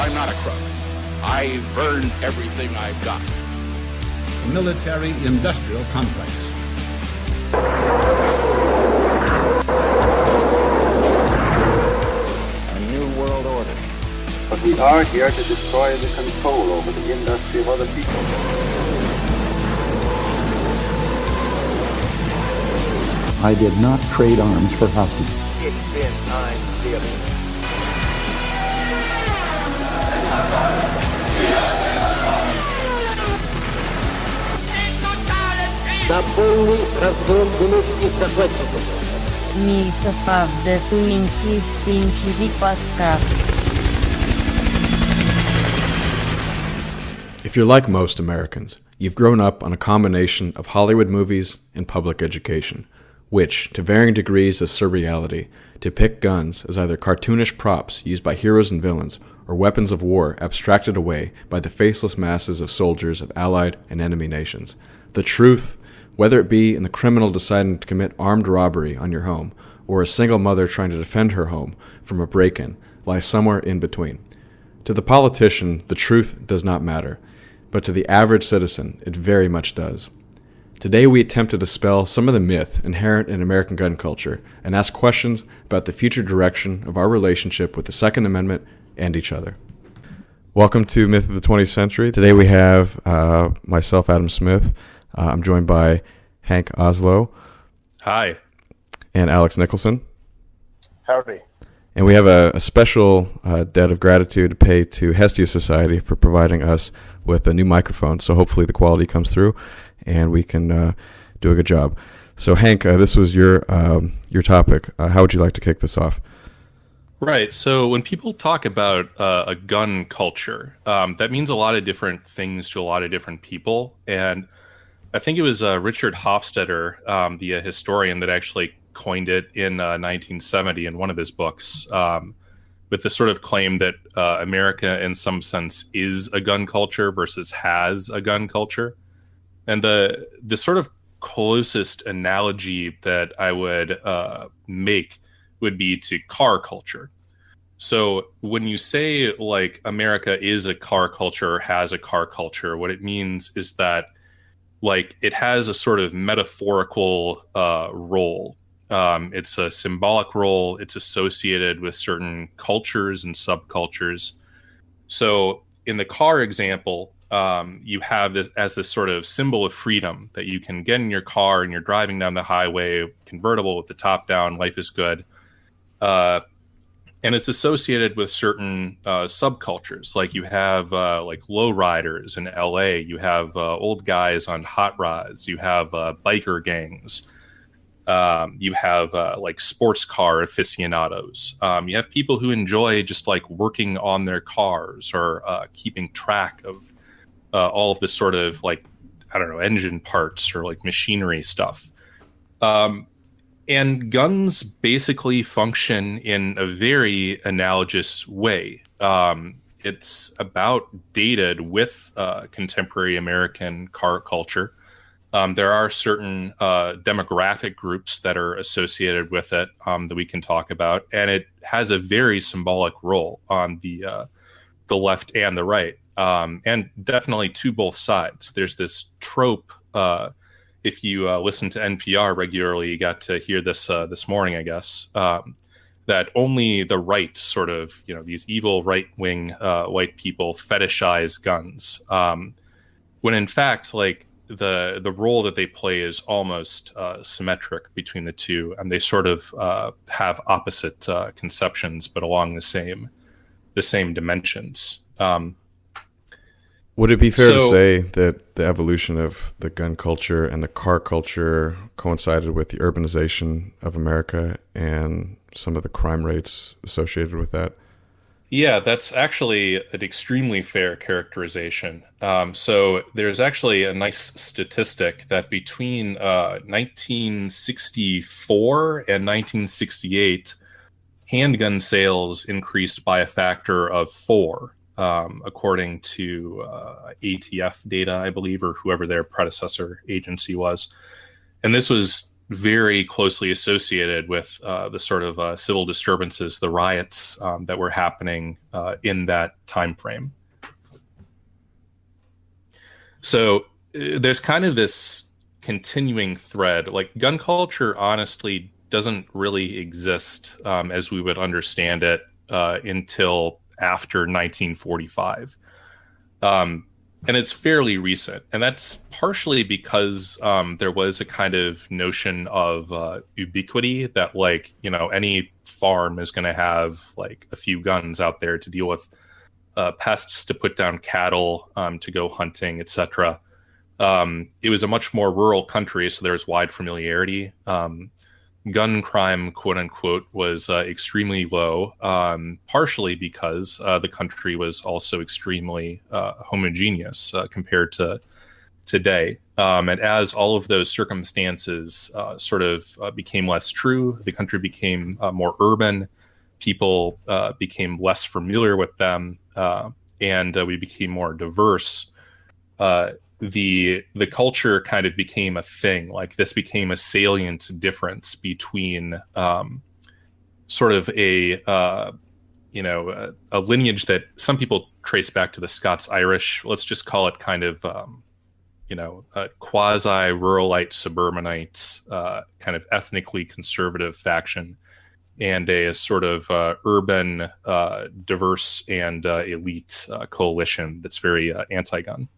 I'm not a crook. I've earned everything I've got. Military-industrial complex. A new world order. But we are here to destroy the control over the industry of other people. I did not trade arms for hostages. It's been time, dear. На полный разгром гнусных захватчиков. Myth20c podcast. If you're like most Americans, you've grown up on a combination of Hollywood movies and public education, which, to varying degrees of surreality, depict guns as either cartoonish props used by heroes and villains or weapons of war abstracted away by the faceless masses of soldiers of allied and enemy nations. The truth, whether it be in the criminal deciding to commit armed robbery on your home or a single mother trying to defend her home from a break-in, lies somewhere in between. To the politician, the truth does not matter, but to the average citizen, it very much does. Today we attempt to dispel some of the myth inherent in American gun culture and ask questions about the future direction of our relationship with the Second Amendment and each other. Welcome to Myth of the 20th Century. Today we have myself, Adam Smith. I'm joined by Hank Oslo. Hi. And Alex Nicholson. Howdy. And we have a special debt of gratitude to pay to Hestia Society for providing us with a new microphone. So hopefully the quality comes through and we can do a good job. So Hank, this was your topic. How would you like to kick this off? Right. So when people talk about a gun culture, that means a lot of different things to a lot of different people. And I think it was Richard Hofstadter, the historian, that actually coined it in 1970 in one of his books, with the sort of claim that America, in some sense, is a gun culture versus has a gun culture. And the sort of closest analogy that I would make would be to car culture. So when you say like America is a car culture or has a car culture, what it means is that like it has a sort of metaphorical role. It's a symbolic role. It's associated with certain cultures and subcultures. So in the car example, you have this as this sort of symbol of freedom that you can get in your car and you're driving down the highway, convertible with the top down, life is good. And it's associated with certain subcultures. Like you have like lowriders in LA. You have old guys on hot rods. You have biker gangs. You have like sports car aficionados. You have people who enjoy just like working on their cars or keeping track of all of this sort of like, I don't know, engine parts or like machinery stuff. And guns basically function in a very analogous way. It's about dated with contemporary American car culture. There are certain demographic groups that are associated with it that we can talk about, and it has a very symbolic role on the left and the right, and definitely to both sides. There's this trope. If you listen to NPR regularly, you got to hear this this morning, I guess, that only the right sort of, these evil right-wing white people fetishize guns, when in fact, like the role that they play is almost symmetric between the two, and they sort of have opposite conceptions, but along the same dimensions. Would it be fair to say that the evolution of the gun culture and the car culture coincided with the urbanization of America and some of the crime rates associated with that? Yeah, that's actually an extremely fair characterization. So there's actually a nice statistic that between 1964 and 1968, handgun sales increased by a factor of 4. According to ATF data, I believe, or whoever their predecessor agency was. And this was very closely associated with the sort of civil disturbances, the riots that were happening in that time frame. So there's kind of this continuing thread. Like, gun culture honestly doesn't really exist as we would understand it until after 1945. And it's fairly recent. And that's partially because there was a kind of notion of ubiquity that, like, you know, any farm is going to have like a few guns out there to deal with pests, to put down cattle, to go hunting, etc. It was a much more rural country, so there's wide familiarity. Gun crime, quote unquote, was extremely low, partially because the country was also extremely homogeneous compared to today. And as all of those circumstances sort of became less true, the country became more urban, people became less familiar with them, and we became more diverse. The culture kind of became a thing. Like, this became a salient difference between sort of a lineage that some people trace back to the Scots-Irish. Let's just call it kind of a quasi-ruralite, suburbanite, kind of ethnically conservative faction, and a sort of urban, diverse and elite coalition that's very anti-gun.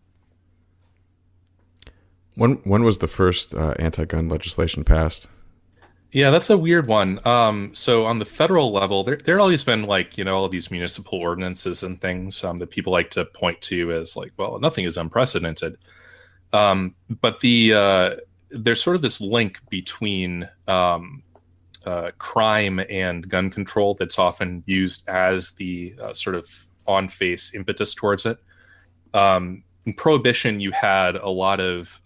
When was the first anti-gun legislation passed? Yeah, that's a weird one. So on the federal level, there always been, like, you know, all of these municipal ordinances and things that people like to point to as like, well, nothing is unprecedented. But there's sort of this link between crime and gun control that's often used as the sort of on-face impetus towards it. In Prohibition, you had a lot of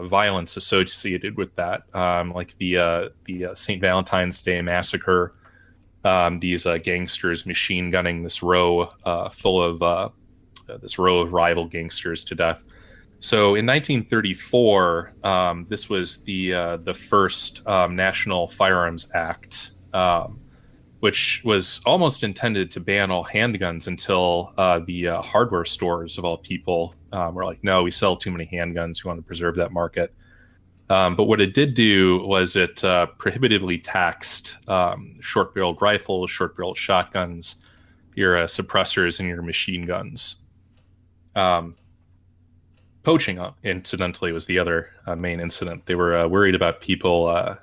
violence associated with that, like the St. Valentine's Day massacre. These gangsters machine gunning this row full of rival gangsters to death. So in 1934, this was the first National Firearms Act, which was almost intended to ban all handguns until the hardware stores, of all people, were like, no, we sell too many handguns. We want to preserve that market. But what it did do was it prohibitively taxed short-barreled rifles, short-barreled shotguns, your suppressors, and your machine guns. Poaching, incidentally, was the other main incident. They were worried about people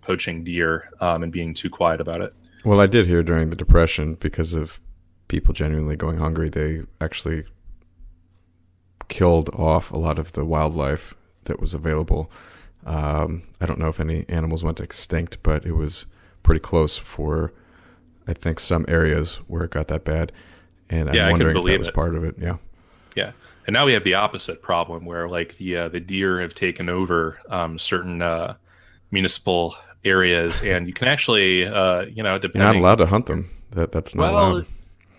poaching deer and being too quiet about it. Well, I did hear during the Depression, because of people genuinely going hungry, they actually killed off a lot of the wildlife that was available. I don't know if any animals went extinct, but it was pretty close for, I think, some areas where it got that bad. And I'm wondering if that was part of it. Yeah. Yeah. And now we have the opposite problem where, like, the deer have taken over certain municipal areas, and you can actually, depending... You're not allowed to hunt them. That's not allowed.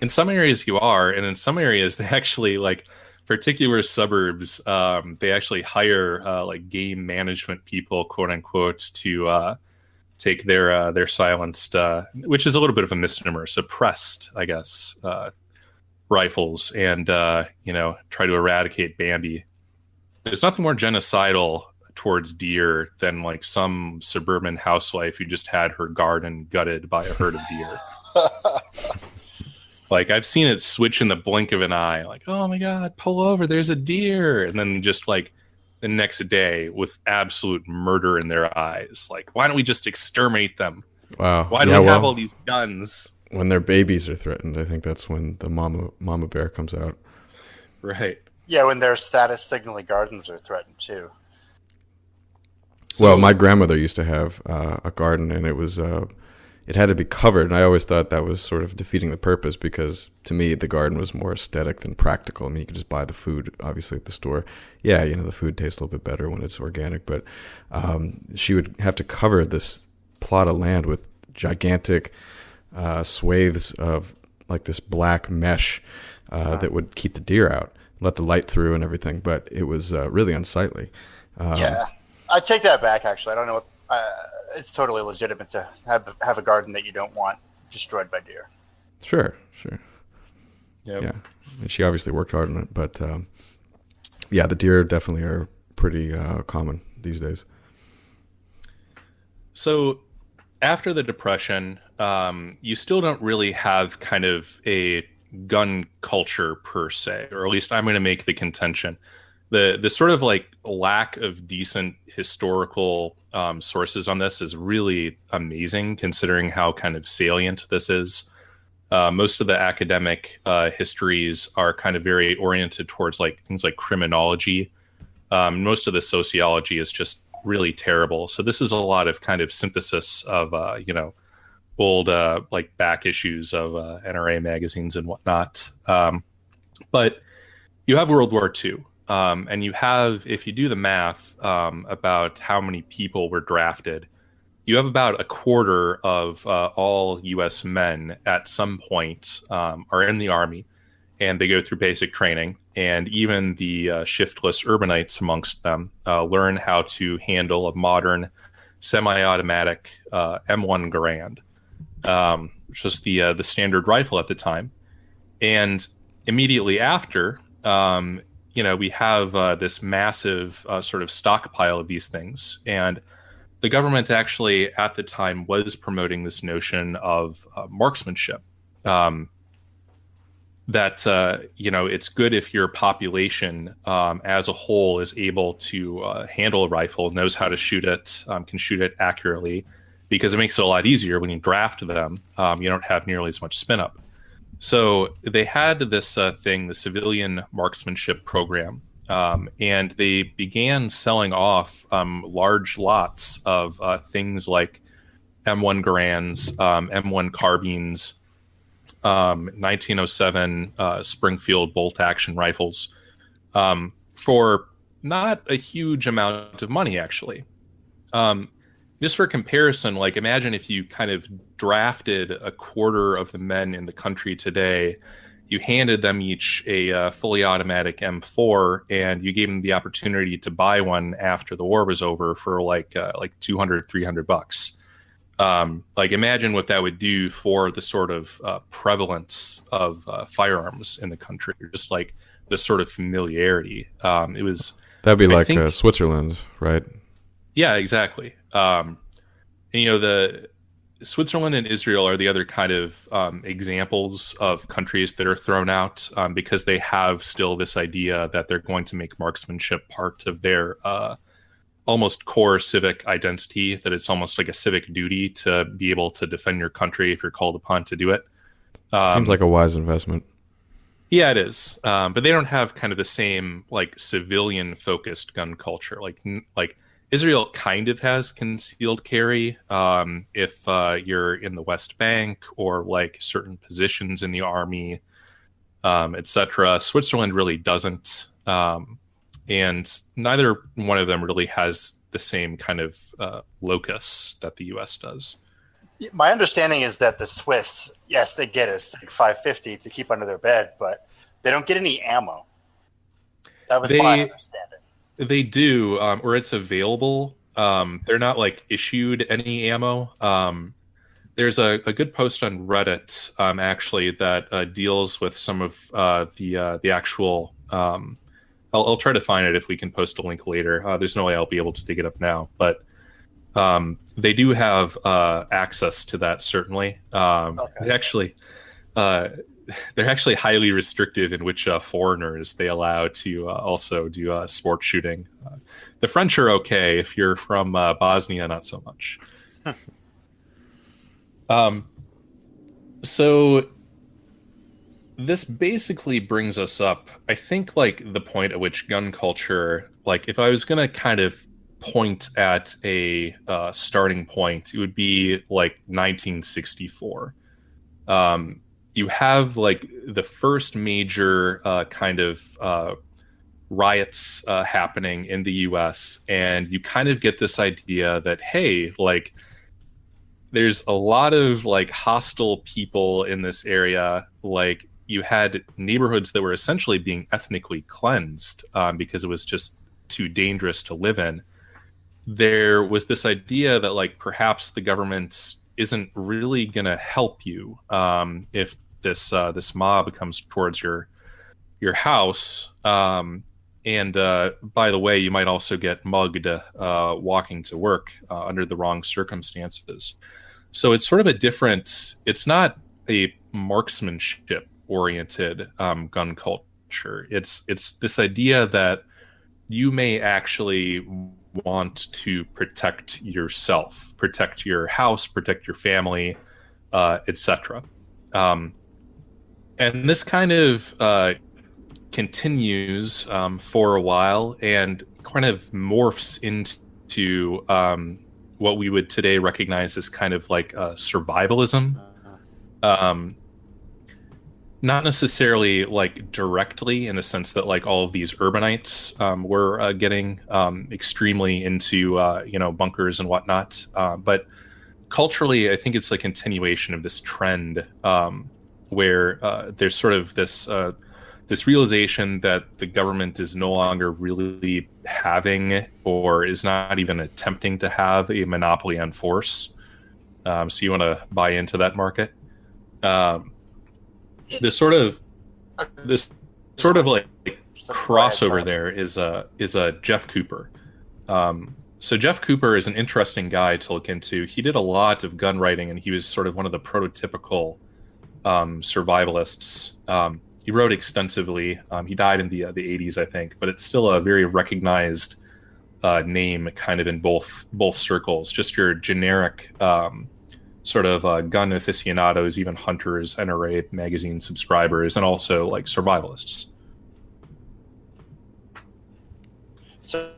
In some areas you are, and in some areas they actually, like, particular suburbs, they actually hire like game management people, quote unquote, to take their silenced, which is a little bit of a misnomer, suppressed, I guess, rifles, and try to eradicate Bambi. There's nothing more genocidal towards deer than, like, some suburban housewife who just had her garden gutted by a herd of deer. Like, I've seen it switch in the blink of an eye. Like, oh my God, pull over, there's a deer. And then just, like, the next day with absolute murder in their eyes. Like, why don't we just exterminate them? Wow. Why do we have all these guns? When their babies are threatened, I think that's when the mama bear comes out. Right. Yeah, when their status signaling gardens are threatened too. Well, my grandmother used to have a garden, and it was it had to be covered, and I always thought that was sort of defeating the purpose, because to me the garden was more aesthetic than practical. I mean, you could just buy the food, obviously, at the store. Yeah, the food tastes a little bit better when it's organic, but she would have to cover this plot of land with gigantic swathes of, like, this black mesh that would keep the deer out, let the light through and everything, but it was really unsightly. Yeah. I take that back. Actually, I don't know. What, it's totally legitimate to have a garden that you don't want destroyed by deer. Sure. Yep. Yeah, and she obviously worked hard on it, but yeah, the deer definitely are pretty common these days. So after the Depression, you still don't really have kind of a gun culture per se, or at least I'm going to make the contention. The sort of like lack of decent historical sources on this is really amazing, considering how kind of salient this is. Most of the academic histories are kind of very oriented towards like things like criminology. Most of the sociology is just really terrible. So this is a lot of kind of synthesis of old like back issues of NRA magazines and whatnot. But you have World War II. And you have, if you do the math about how many people were drafted, you have about a quarter of all U.S. men at some point are in the Army, and they go through basic training. And even the shiftless urbanites amongst them learn how to handle a modern semi-automatic M1 Garand, which was the standard rifle at the time. And immediately after, we have this massive sort of stockpile of these things. And the government actually at the time was promoting this notion of marksmanship. That it's good if your population as a whole is able to handle a rifle, knows how to shoot it, can shoot it accurately, because it makes it a lot easier when you draft them. You don't have nearly as much spin up. So they had this thing, the civilian marksmanship program, and they began selling off large lots of things like M1 Garands, M1 carbines, 1907 Springfield bolt-action rifles for not a huge amount of money, actually. Just for comparison, like imagine if you kind of drafted a quarter of the men in the country today, you handed them each a fully automatic M4, and you gave them the opportunity to buy one after the war was over for like $200-$300. Like imagine what that would do for the sort of prevalence of firearms in the country, just like the sort of familiarity. That'd be like Switzerland, right? Yeah, exactly. And the Switzerland and Israel are the other kind of examples of countries that are thrown out because they have still this idea that they're going to make marksmanship part of their almost core civic identity, that it's almost like a civic duty to be able to defend your country if you're called upon to do it. Seems like a wise investment. Yeah, it is. But they don't have kind of the same like civilian focused gun culture. Like Israel kind of has concealed carry if you're in the West Bank or like certain positions in the army, etc. Switzerland really doesn't. And neither one of them really has the same kind of locus that the U.S. does. My understanding is that the Swiss, yes, they get a Sig 550 to keep under their bed, but they don't get any ammo. That was my understanding. They do, or it's available. They're not like issued any ammo. There's a good post on Reddit actually that deals with some of the actual. I'll try to find it if we can post a link later. There's no way I'll be able to dig it up now, but they do have access to that, certainly. Okay. They're actually highly restrictive in which foreigners they allow to also do sport shooting. The French are okay. If you're from Bosnia, not so much. So this basically brings us up, I think, like the point at which gun culture, like if I was going to kind of point at a starting point, it would be like 1964. You have like the first major kind of riots happening in the US, and you kind of get this idea that, hey, like there's a lot of like hostile people in this area. Like you had neighborhoods that were essentially being ethnically cleansed because it was just too dangerous to live in. there was this idea that like perhaps the government isn't really going to help you if this mob comes towards your house. And by the way, you might also get mugged walking to work under the wrong circumstances. So it's sort of a different. It's not a marksmanship oriented gun culture. It's this idea that you may actually want to protect yourself, protect your house, protect your family, etc. And this kind of continues for a while and kind of morphs into what we would today recognize as kind of like survivalism. Not necessarily like directly in the sense that like all of these urbanites were getting extremely into bunkers and whatnot, but culturally I think it's a continuation of this trend where there's sort of this realization that the government is no longer really having or is not even attempting to have a monopoly on force. So you want to buy into that market? This sort of like crossover there is Jeff Cooper. So Jeff Cooper is an interesting guy to look into. He did a lot of gun writing, and he was sort of one of the prototypical survivalists. He wrote extensively. He died in the 80s, I think, but it's still a very recognized name, kind of in both circles. Just your generic sort of gun aficionados, even hunters, NRA magazine subscribers, and also like survivalists. So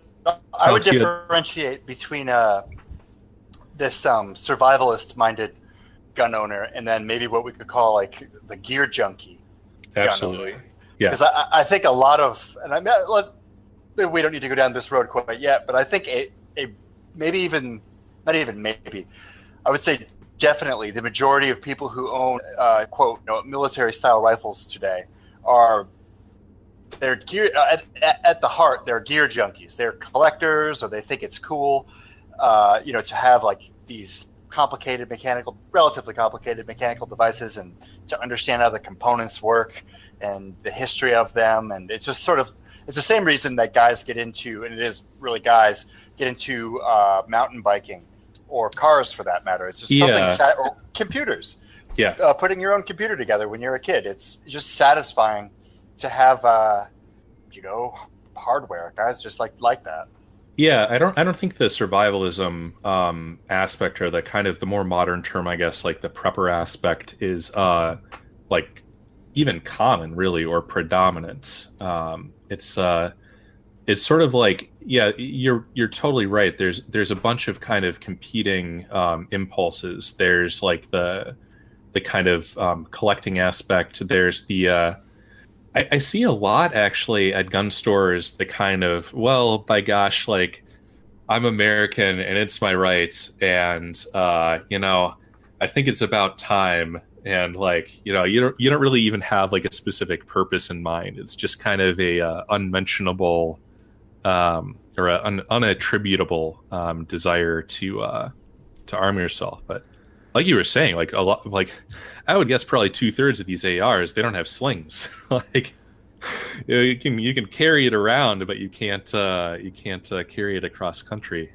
I would differentiate between this survivalist-minded gun owner and then maybe what we could call like the gear junkie. Absolutely, yeah. Because I think a lot of, and we don't need to go down this road quite yet, but I think a maybe even not even maybe, I would say definitely the majority of people who own quote military-style rifles today they're gear at the heart. They're gear junkies. They're collectors, or they think it's cool, to have like these relatively complicated mechanical devices, and to understand how the components work and the history of them. And it's just sort of, it's the same reason that guys get into, and it is really guys get into mountain biking or cars for that matter. It's just something, or computers. Yeah. Putting your own computer together when you're a kid. It's just satisfying to have, hardware. Guys just like that. Yeah, I don't think the survivalism aspect, or the kind of the more modern term, I guess, like the prepper aspect, is like even common, really, or predominant. It's sort of like, yeah, you're totally right. There's a bunch of kind of competing impulses. There's like the kind of collecting aspect. There's the I see a lot actually at gun stores, the kind of, well, by gosh, like I'm American and it's my right, and I think it's about time, and like you don't really even have like a specific purpose in mind. It's just kind of a unmentionable or an unattributable desire to arm yourself. But like you were saying, like a lot, like I would guess probably 2/3 of these ARs, they don't have slings. Like you can carry it around, but you can't carry it across country.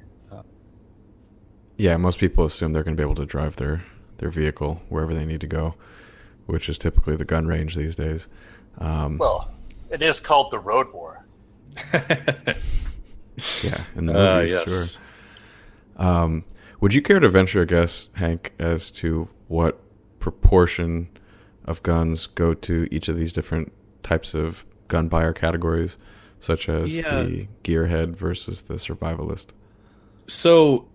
Yeah, most people assume they're going to be able to drive their vehicle wherever they need to go, which is typically the gun range these days. Well, it is called the Road War. Yeah, in the movies, yes. Sure. Would you care to venture a guess, Hank, as to what proportion of guns go to each of these different types of gun buyer categories, such as the gearhead versus the survivalist? So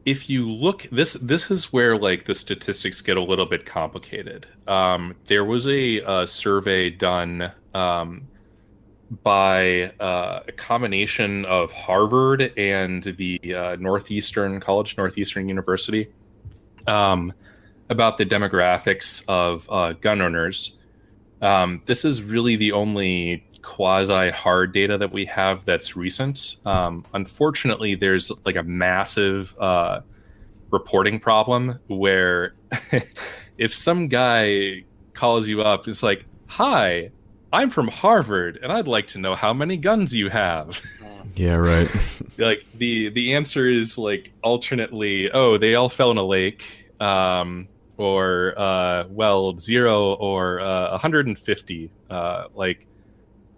if you look, this is where like the statistics get a little bit complicated. There was a survey done by a combination of Harvard and the Northeastern University about the demographics of gun owners. This is really the only quasi hard data that we have that's recent. Unfortunately, there's like a massive reporting problem where if some guy calls you up, it's like, "Hi, I'm from Harvard, and I'd like to know how many guns you have." Yeah, right. Like the answer is like alternately, "Oh, they all fell in a lake," or well, 0 or 150. Like,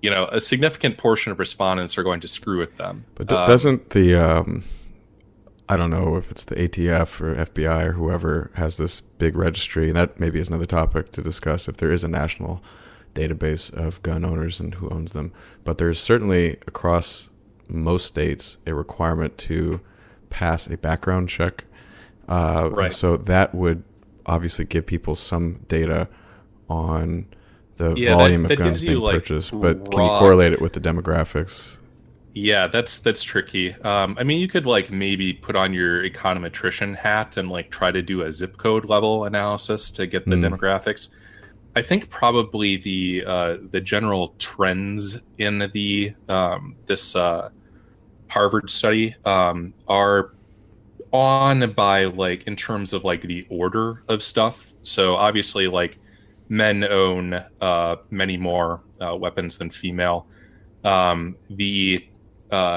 you know, a significant portion of respondents are going to screw with them. But doesn't the I don't know if it's the ATF or FBI or whoever has this big registry, and that maybe is another topic to discuss if there is a national database of gun owners and who owns them. But there's certainly across most states a requirement to pass a background check. Right. And so that would obviously give people some data on the volume of guns being purchased. But can you correlate it with the demographics? Yeah, that's tricky. I mean, you could like maybe put on your econometrician hat and like try to do a zip code level analysis to get the demographics. I think probably the general trends in the this Harvard study are on by like in terms of like the order of stuff. So obviously, like men own many more weapons than female. The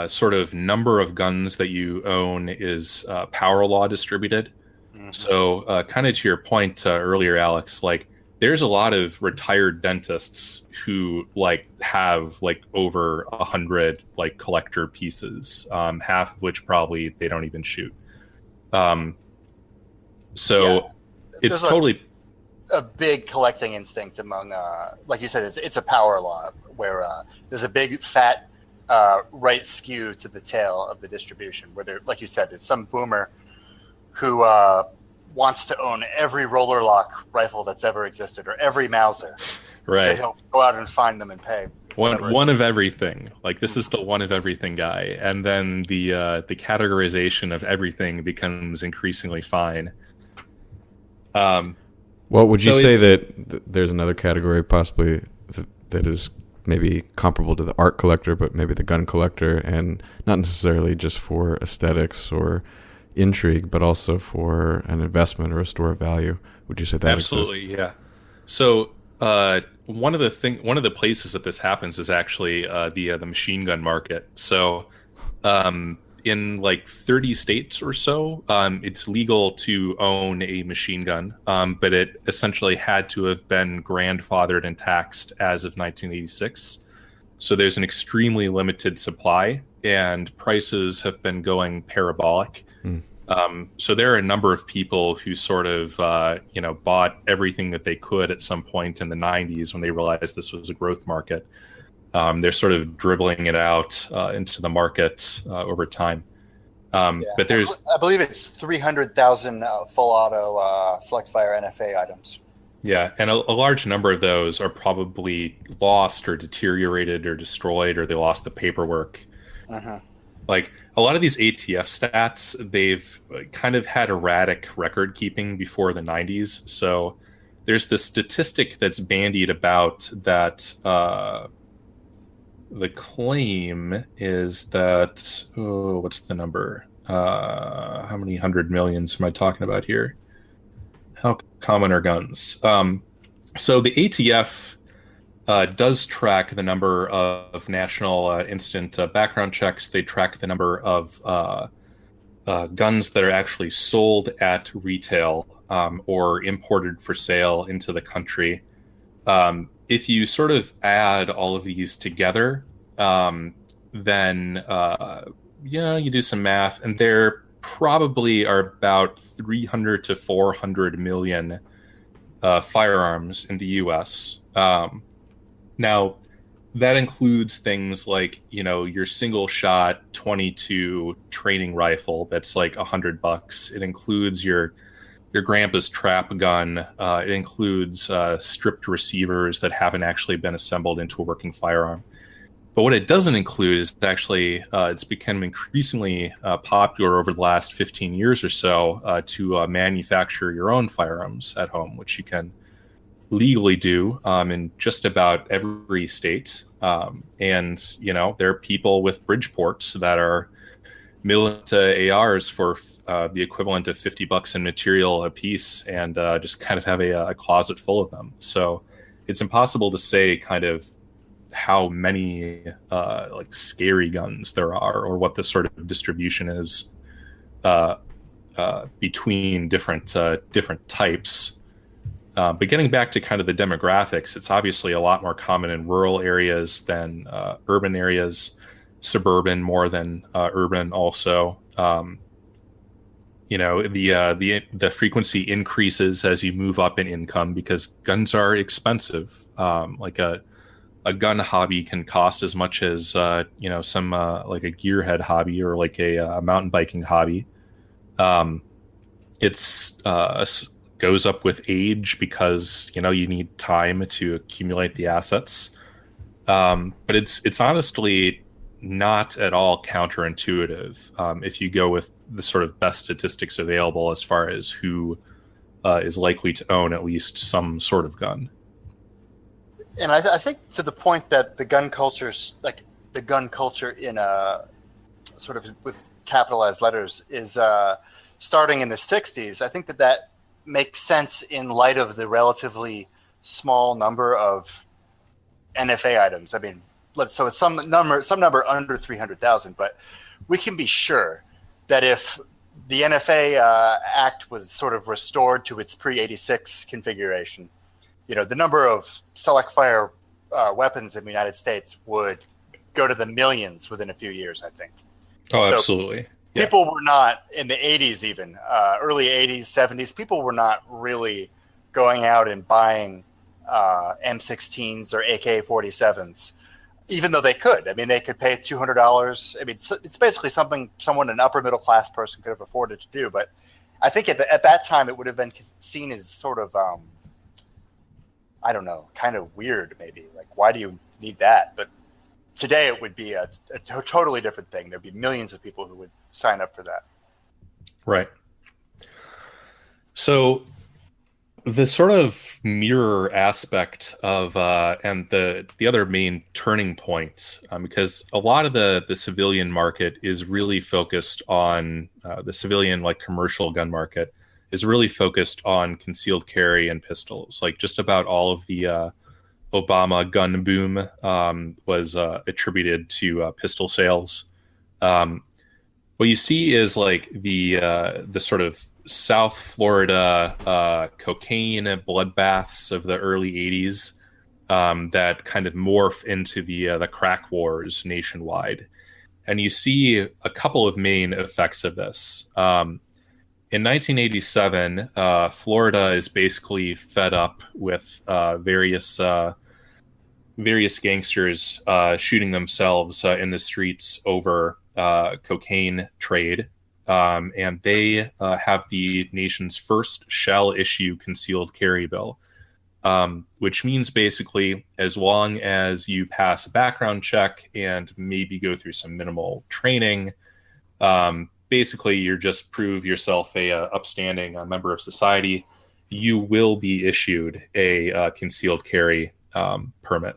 sort of number of guns that you own is power law distributed. So kind of to your point earlier, Alex, like there's a lot of retired dentists who like have like over 100 like collector pieces, half of which probably they don't even shoot. So it's totally a big collecting instinct among, like you said, it's a power law where there's a big fat right skew to the tail of the distribution where there, like you said, it's some boomer who wants to own every roller lock rifle that's ever existed or every Mauser. Right. So he'll go out and find them and pay. One of everything. Like this is the one of everything guy, and then the categorization of everything becomes increasingly fine. Well, would you say that there's another category possibly that is maybe comparable to the art collector, but maybe the gun collector, and not necessarily just for aesthetics or intrigue, but also for an investment or a store of value? Would you say that absolutely exists? Yeah. So one of the places that this happens is actually the machine gun market. So in like 30 states or so, it's legal to own a machine gun, but it essentially had to have been grandfathered and taxed as of 1986. So there's an extremely limited supply, and prices have been going parabolic. So there are a number of people who sort of, bought everything that they could at some point in the 90s when they realized this was a growth market. They're sort of dribbling it out into the market over time. But there's, I believe it's 300,000 full auto select fire NFA items. Yeah, and a large number of those are probably lost or deteriorated or destroyed, or they lost the paperwork. Like a lot of these ATF stats, they've kind of had erratic record keeping before the 90s. So there's this statistic that's bandied about that the claim is that, what's the number? How many 100 millions am I talking about here? How common are guns? So the ATF does track the number of national instant background checks. They track the number of guns that are actually sold at retail or imported for sale into the country. If you sort of add all of these together, then you do some math, and there probably are about 300 to 400 million firearms in the U.S. Now, that includes things like, your single shot 22 training rifle that's like $100. It includes your grandpa's trap gun. It includes stripped receivers that haven't actually been assembled into a working firearm. But what it doesn't include is actually it's become increasingly popular over the last 15 years or so to manufacture your own firearms at home, which you can legally do in just about every state. And, you know, there are people with Bridgeports that are milling to ARs for the equivalent of $50 in material a piece, and just kind of have a closet full of them. So it's impossible to say kind of how many like scary guns there are, or what the sort of distribution is between different types. But getting back to kind of the demographics, it's obviously a lot more common in rural areas than urban areas, suburban more than urban also. You know, the frequency increases as you move up in income because guns are expensive. Like a gun hobby can cost as much as you know, some like a gearhead hobby or like a mountain biking hobby. It's goes up with age because, you know, you need time to accumulate the assets. But it's honestly not at all counterintuitive if you go with the sort of best statistics available as far as who is likely to own at least some sort of gun. And I think to the point that the gun culture, like the gun culture in a sort of with capitalized letters, is starting in the 60s. I think that makes sense in light of the relatively small number of NFA items. I mean, so it's some number under 300,000, but we can be sure that if the NFA Act was sort of restored to its pre-86 configuration, you know, the number of select fire weapons in the United States would go to the millions within a few years, I think. Oh, so absolutely. People were not, in the 80s even, early 80s, 70s, people were not really going out and buying M16s or AK-47s, even though they could. I mean, they could pay $200. I mean, it's basically something someone, an upper middle class person, could have afforded to do. But I think at that time it would have been seen as sort of, I don't know, kind of weird maybe. Like, why do you need that? But today it would be a totally different thing. There'd be millions of people who would sign up for that. Right. So the sort of mirror aspect of and the other main turning point, because a lot of the civilian market is really focused on the civilian, like commercial gun market is really focused on concealed carry and pistols. Like just about all of the Obama gun boom was attributed to pistol sales. What you see is like the sort of South Florida cocaine bloodbaths of the early 80s that kind of morph into the crack wars nationwide. And you see a couple of main effects of this. In 1987, Florida is basically fed up with various gangsters shooting themselves in the streets over cocaine trade. And they have the nation's first shall-issue concealed carry bill, which means basically as long as you pass a background check and maybe go through some minimal training, basically you just prove yourself a upstanding member of society, you will be issued a concealed carry permit.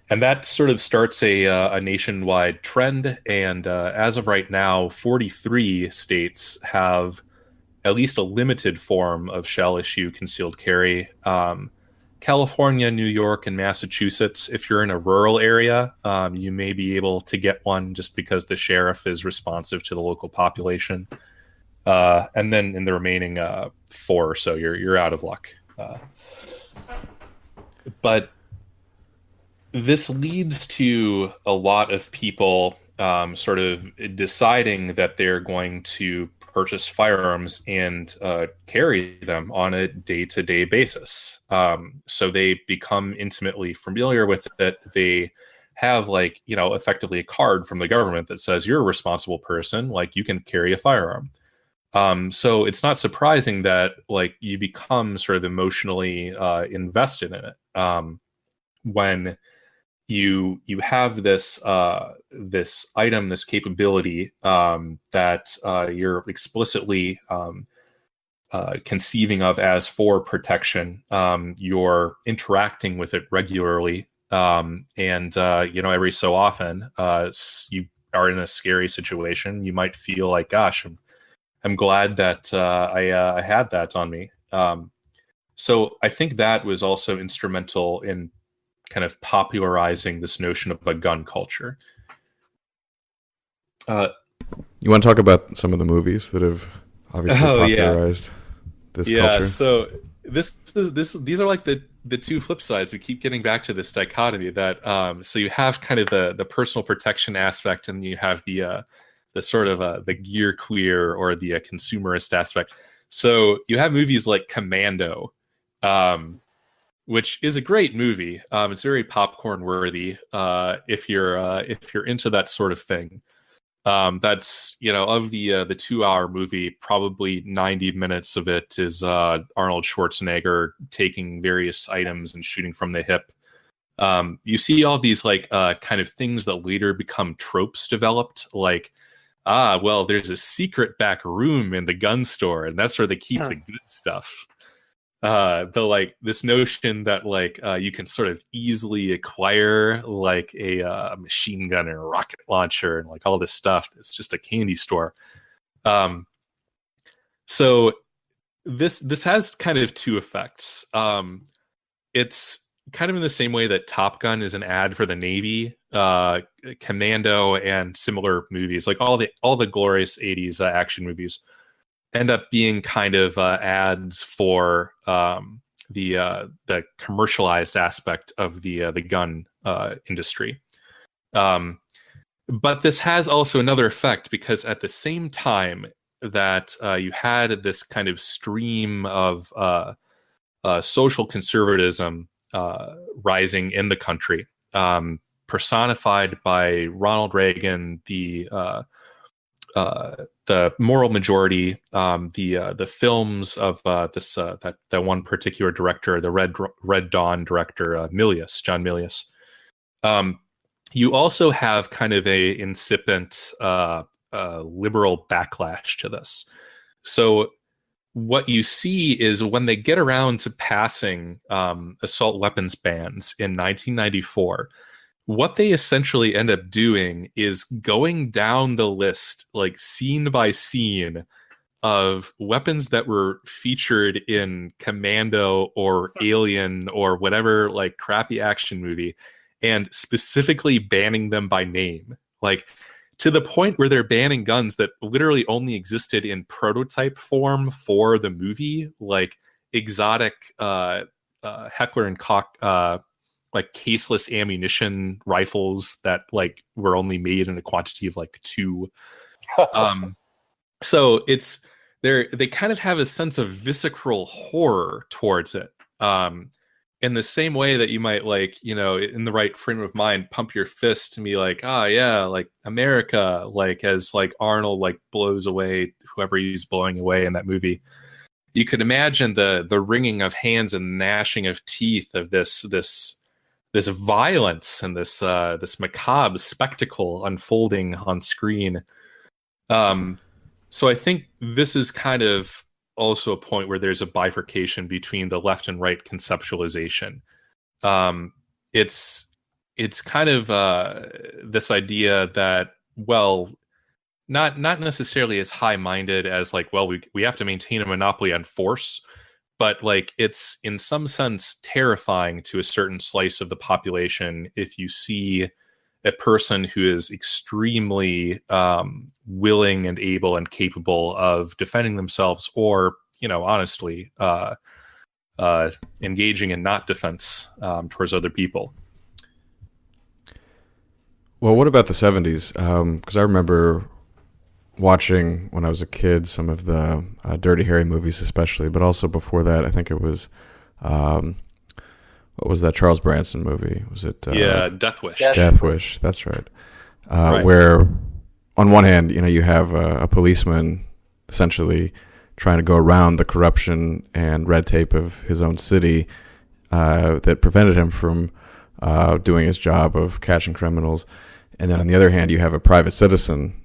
And that sort of starts a nationwide trend. And as of right now, 43 states have at least a limited form of shall-issue concealed carry. California, New York, and Massachusetts, if you're in a rural area, you may be able to get one just because the sheriff is responsive to the local population. And then in the remaining 4 or so, you're out of luck. But this leads to a lot of people sort of deciding that they're going to purchase firearms and carry them on a day-to-day basis. So they become intimately familiar with it. They have, like, you know, effectively a card from the government that says you're a responsible person, like you can carry a firearm. So it's not surprising that, like, you become sort of emotionally invested in it when you have this this item, this capability that you're explicitly conceiving of as for protection. You're interacting with it regularly, and every so often, you are in a scary situation. You might feel like, gosh, I'm glad that I had that on me. So I think that was also instrumental in kind of popularizing this notion of a gun culture. You want to talk about some of the movies that have obviously popularized this culture? Yeah, so these are like the two flip sides. We keep getting back to this dichotomy that so you have kind of the personal protection aspect, and you have the sort of the gear queer or the consumerist aspect. So you have movies like Commando, which is a great movie. It's very popcorn worthy if you're into that sort of thing. That's, of the 2-hour movie, probably 90 minutes of it is Arnold Schwarzenegger taking various items and shooting from the hip. You see all these kind of things that later become tropes developed, like, there's a secret back room in the gun store, and that's where they keep the good stuff. This notion that you can sort of easily acquire like a machine gun and a rocket launcher and like all this stuff. It's just a candy store. So this has kind of two effects. It's kind of in the same way that Top Gun is an ad for the Navy. Commando and similar movies, like all the glorious 80s action movies, end up being kind of ads for the commercialized aspect of the gun industry. But this has also another effect, because at the same time that you had this kind of stream of social conservatism rising in the country, personified by Ronald Reagan, the moral majority, the films of that one particular director, the Red Dawn director, John Milius. You also have kind of a incipient liberal backlash to this. So what you see is when they get around to passing assault weapons bans in 1994, what they essentially end up doing is going down the list, like scene by scene, of weapons that were featured in Commando or Alien or whatever like crappy action movie, and specifically banning them by name, like to the point where they're banning guns that literally only existed in prototype form for the movie, like exotic Heckler and Koch like caseless ammunition rifles that like were only made in a quantity of like 2. So it's they kind of have a sense of visceral horror towards it. In the same way that you might like, in the right frame of mind, pump your fist and be like, like America, like as like Arnold like blows away whoever he's blowing away in that movie. You could imagine the wringing of hands and gnashing of teeth of this violence and this macabre spectacle unfolding on screen. So I think this is kind of also a point where there's a bifurcation between the left and right conceptualization. It's kind of this idea that, not necessarily as high-minded as like, we have to maintain a monopoly on force, but like it's in some sense terrifying to a certain slice of the population if you see a person who is extremely willing and able and capable of defending themselves, or honestly engaging in not defense towards other people. Well, what about the 70s? Because I remember watching when I was a kid some of the Dirty Harry movies especially, but also before that I think it was what was that Charles Branson movie? Was it Death Wish? Death Wish, that's right. Right. Where on one hand you have a policeman essentially trying to go around the corruption and red tape of his own city that prevented him from doing his job of catching criminals, and then on the other hand you have a private citizen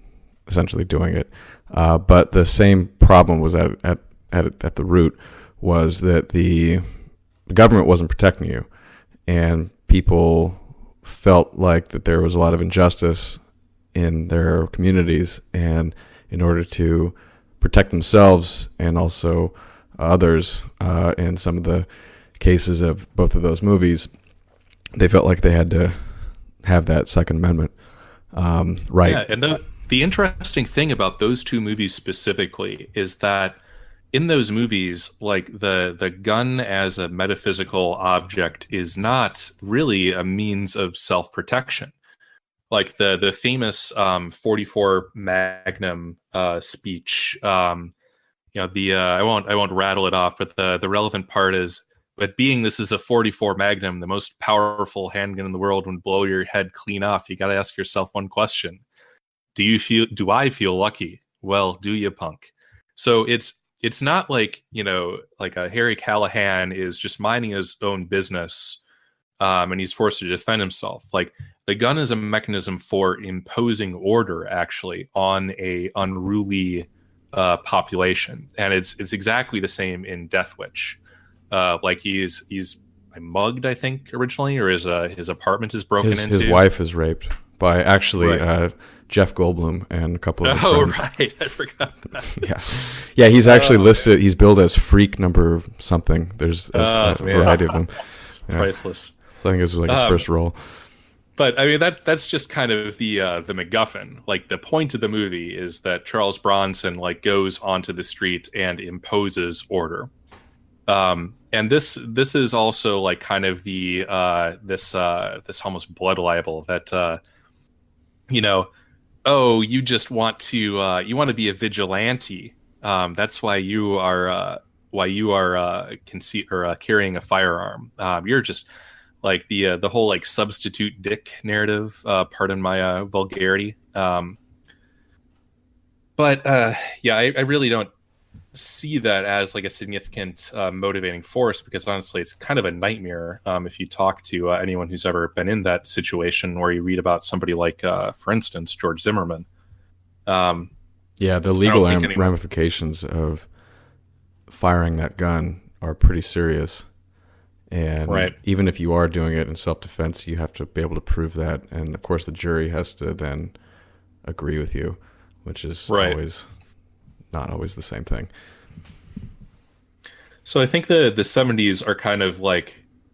essentially doing it, but the same problem was at at the root was that the government wasn't protecting you, and people felt like that there was a lot of injustice in their communities, and in order to protect themselves and also others, in some of the cases of both of those movies, they felt like they had to have that Second Amendment right. Yeah, and the interesting thing about those two movies specifically is that in those movies, like the gun as a metaphysical object is not really a means of self-protection. Like the famous 44 Magnum speech, I won't rattle it off, but the relevant part is, but being this is a 44 Magnum, the most powerful handgun in the world, would blow your head clean off. You got to ask yourself one question: do I feel lucky? Well, do you, punk? So it's not like, like a Harry Callahan is just minding his own business, and he's forced to defend himself. Like, the gun is a mechanism for imposing order, actually, on a unruly population, and it's exactly the same in Death Wish. Like he's mugged, I think, originally, or his apartment is broken into. His wife is raped by actually Jeff Goldblum and a couple of his friends. Oh, right, I forgot that. Yeah, he's actually listed. He's billed as freak number something. There's a variety of them. It's priceless. So I think it was like his first role. But I mean, that's just kind of the MacGuffin. Like, the point of the movie is that Charles Bronson goes onto the street and imposes order. And this is also kind of the this almost blood libel that you just want to be a vigilante. That's why you are carrying a firearm. You're just like the whole substitute dick narrative. Pardon my vulgarity. But I really don't see that as a significant motivating force, because honestly it's kind of a nightmare if you talk to anyone who's ever been in that situation, or you read about somebody for instance, George Zimmerman. The legal ramifications of firing that gun are pretty serious, and even if you are doing it in self-defense, you have to be able to prove that, and of course the jury has to then agree with you, which is always not always the same thing. So I think the 70s are kind of the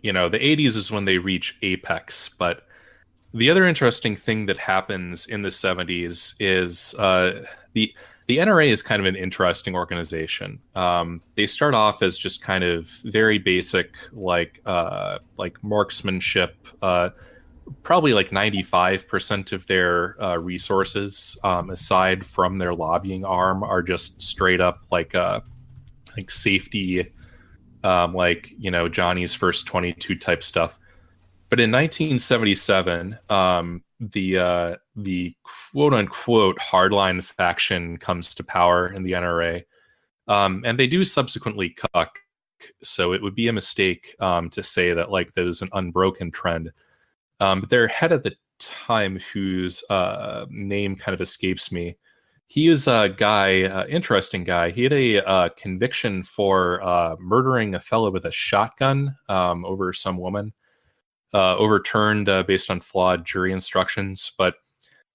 80s is when they reach apex. But the other interesting thing that happens in the 70s is the NRA is kind of an interesting organization. They start off as just kind of very basic, like marksmanship. Probably 95% of their resources, aside from their lobbying arm, are just straight up safety, Johnny's first 22 type stuff. But in 1977, the quote unquote hardline faction comes to power in the NRA, and they do subsequently cuck. So it would be a mistake to say that there's an unbroken trend. But their head at the time, whose name kind of escapes me, he was a guy, interesting guy. He had a conviction for murdering a fellow with a shotgun over some woman, overturned based on flawed jury instructions. But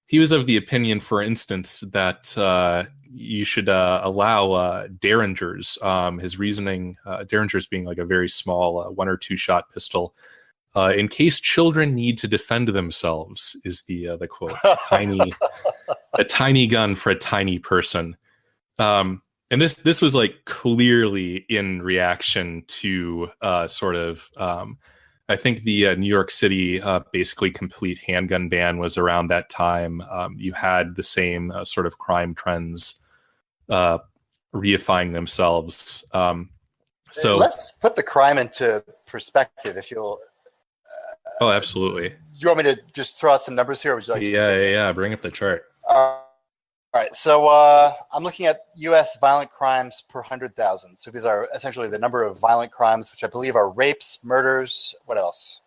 he was of the opinion, for instance, that you should allow derringers. His reasoning, derringers being a very small 1 or 2 shot pistol, in case children need to defend themselves, is the quote. A tiny gun for a tiny person. And this was clearly in reaction to I think the New York City basically complete handgun ban was around that time. You had the same sort of crime trends reifying themselves. So let's put the crime into perspective, if you'll. Oh, absolutely. Do you want me to just throw out some numbers here? Or would you like to Yeah. Bring up the chart. All right. So I'm looking at U.S. violent crimes per 100,000. So these are essentially the number of violent crimes, which I believe are rapes, murders. What else?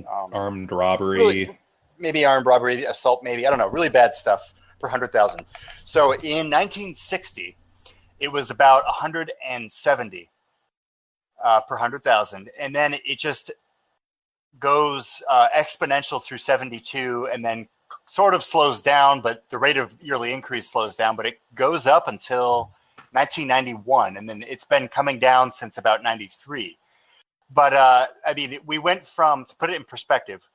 Armed robbery. Maybe armed robbery, assault, maybe. I don't know. Really bad stuff per 100,000. So in 1960, it was about 170 per 100,000. And then it just goes exponential through 72 and then sort of slows down, but the rate of yearly increase slows down, but it goes up until 1991. And then it's been coming down since about 93. But I mean, we went from, to put it in perspective,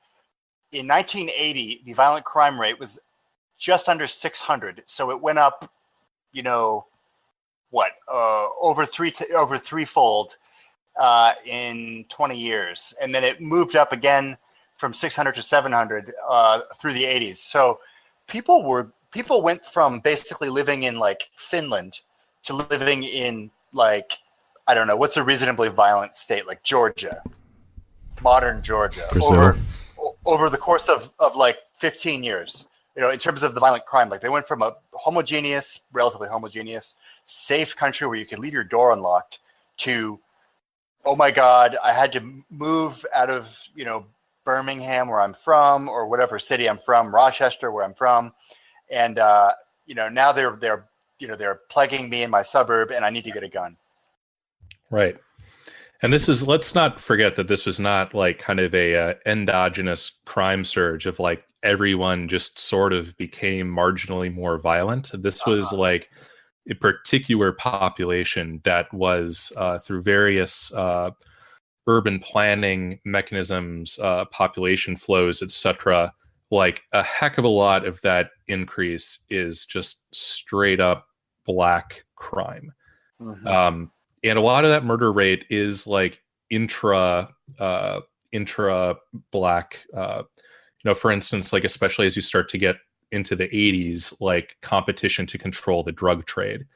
in 1980, the violent crime rate was just under 600. So it went up, you know, over threefold in 20 years. And then it moved up again from 600 to 700 through the 80s. So people went from basically living in like Finland to living in like, I don't know, what's a reasonably violent state, like Georgia, modern Georgia, over the course of like 15 years, you know, in terms of the violent crime. Like they went from a relatively homogeneous, safe country where you could leave your door unlocked to, oh my God, I had to move out of, you know, Birmingham, where I'm from, or whatever city I'm from, Rochester, where I'm from, and you know, now they're plaguing me in my suburb, and I need to get a gun. Right, and let's not forget that this was not like kind of a endogenous crime surge of like everyone just sort of became marginally more violent. This was like a particular population that was through various urban planning mechanisms, population flows, etc. Like a heck of a lot of that increase is just straight up black crime. Mm-hmm. And a lot of that murder rate is like intra black, you know, for instance, like especially as you start to get into the 80s, like competition to control the drug trade.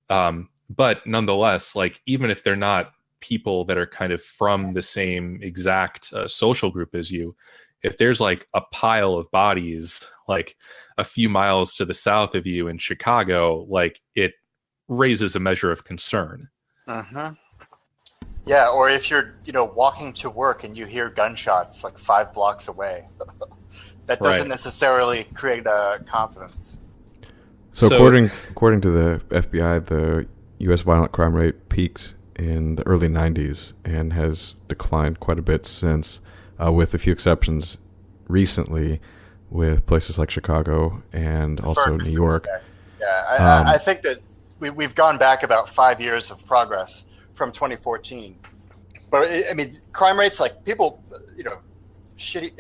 But nonetheless, like even if they're not people that are kind of from the same exact social group as you, if there's like a pile of bodies like a few miles to the south of you in Chicago, like it raises a measure of concern. Yeah, or if you're, you know, walking to work and you hear gunshots like 5 blocks away, that doesn't necessarily create a confidence. So according to the FBI, the U.S. violent crime rate peaked in the early 90s and has declined quite a bit since, with a few exceptions recently with places like Chicago and also New York. Yeah, I think that we've gone back about 5 years of progress from 2014. But I mean, crime rates, like people, you know, shit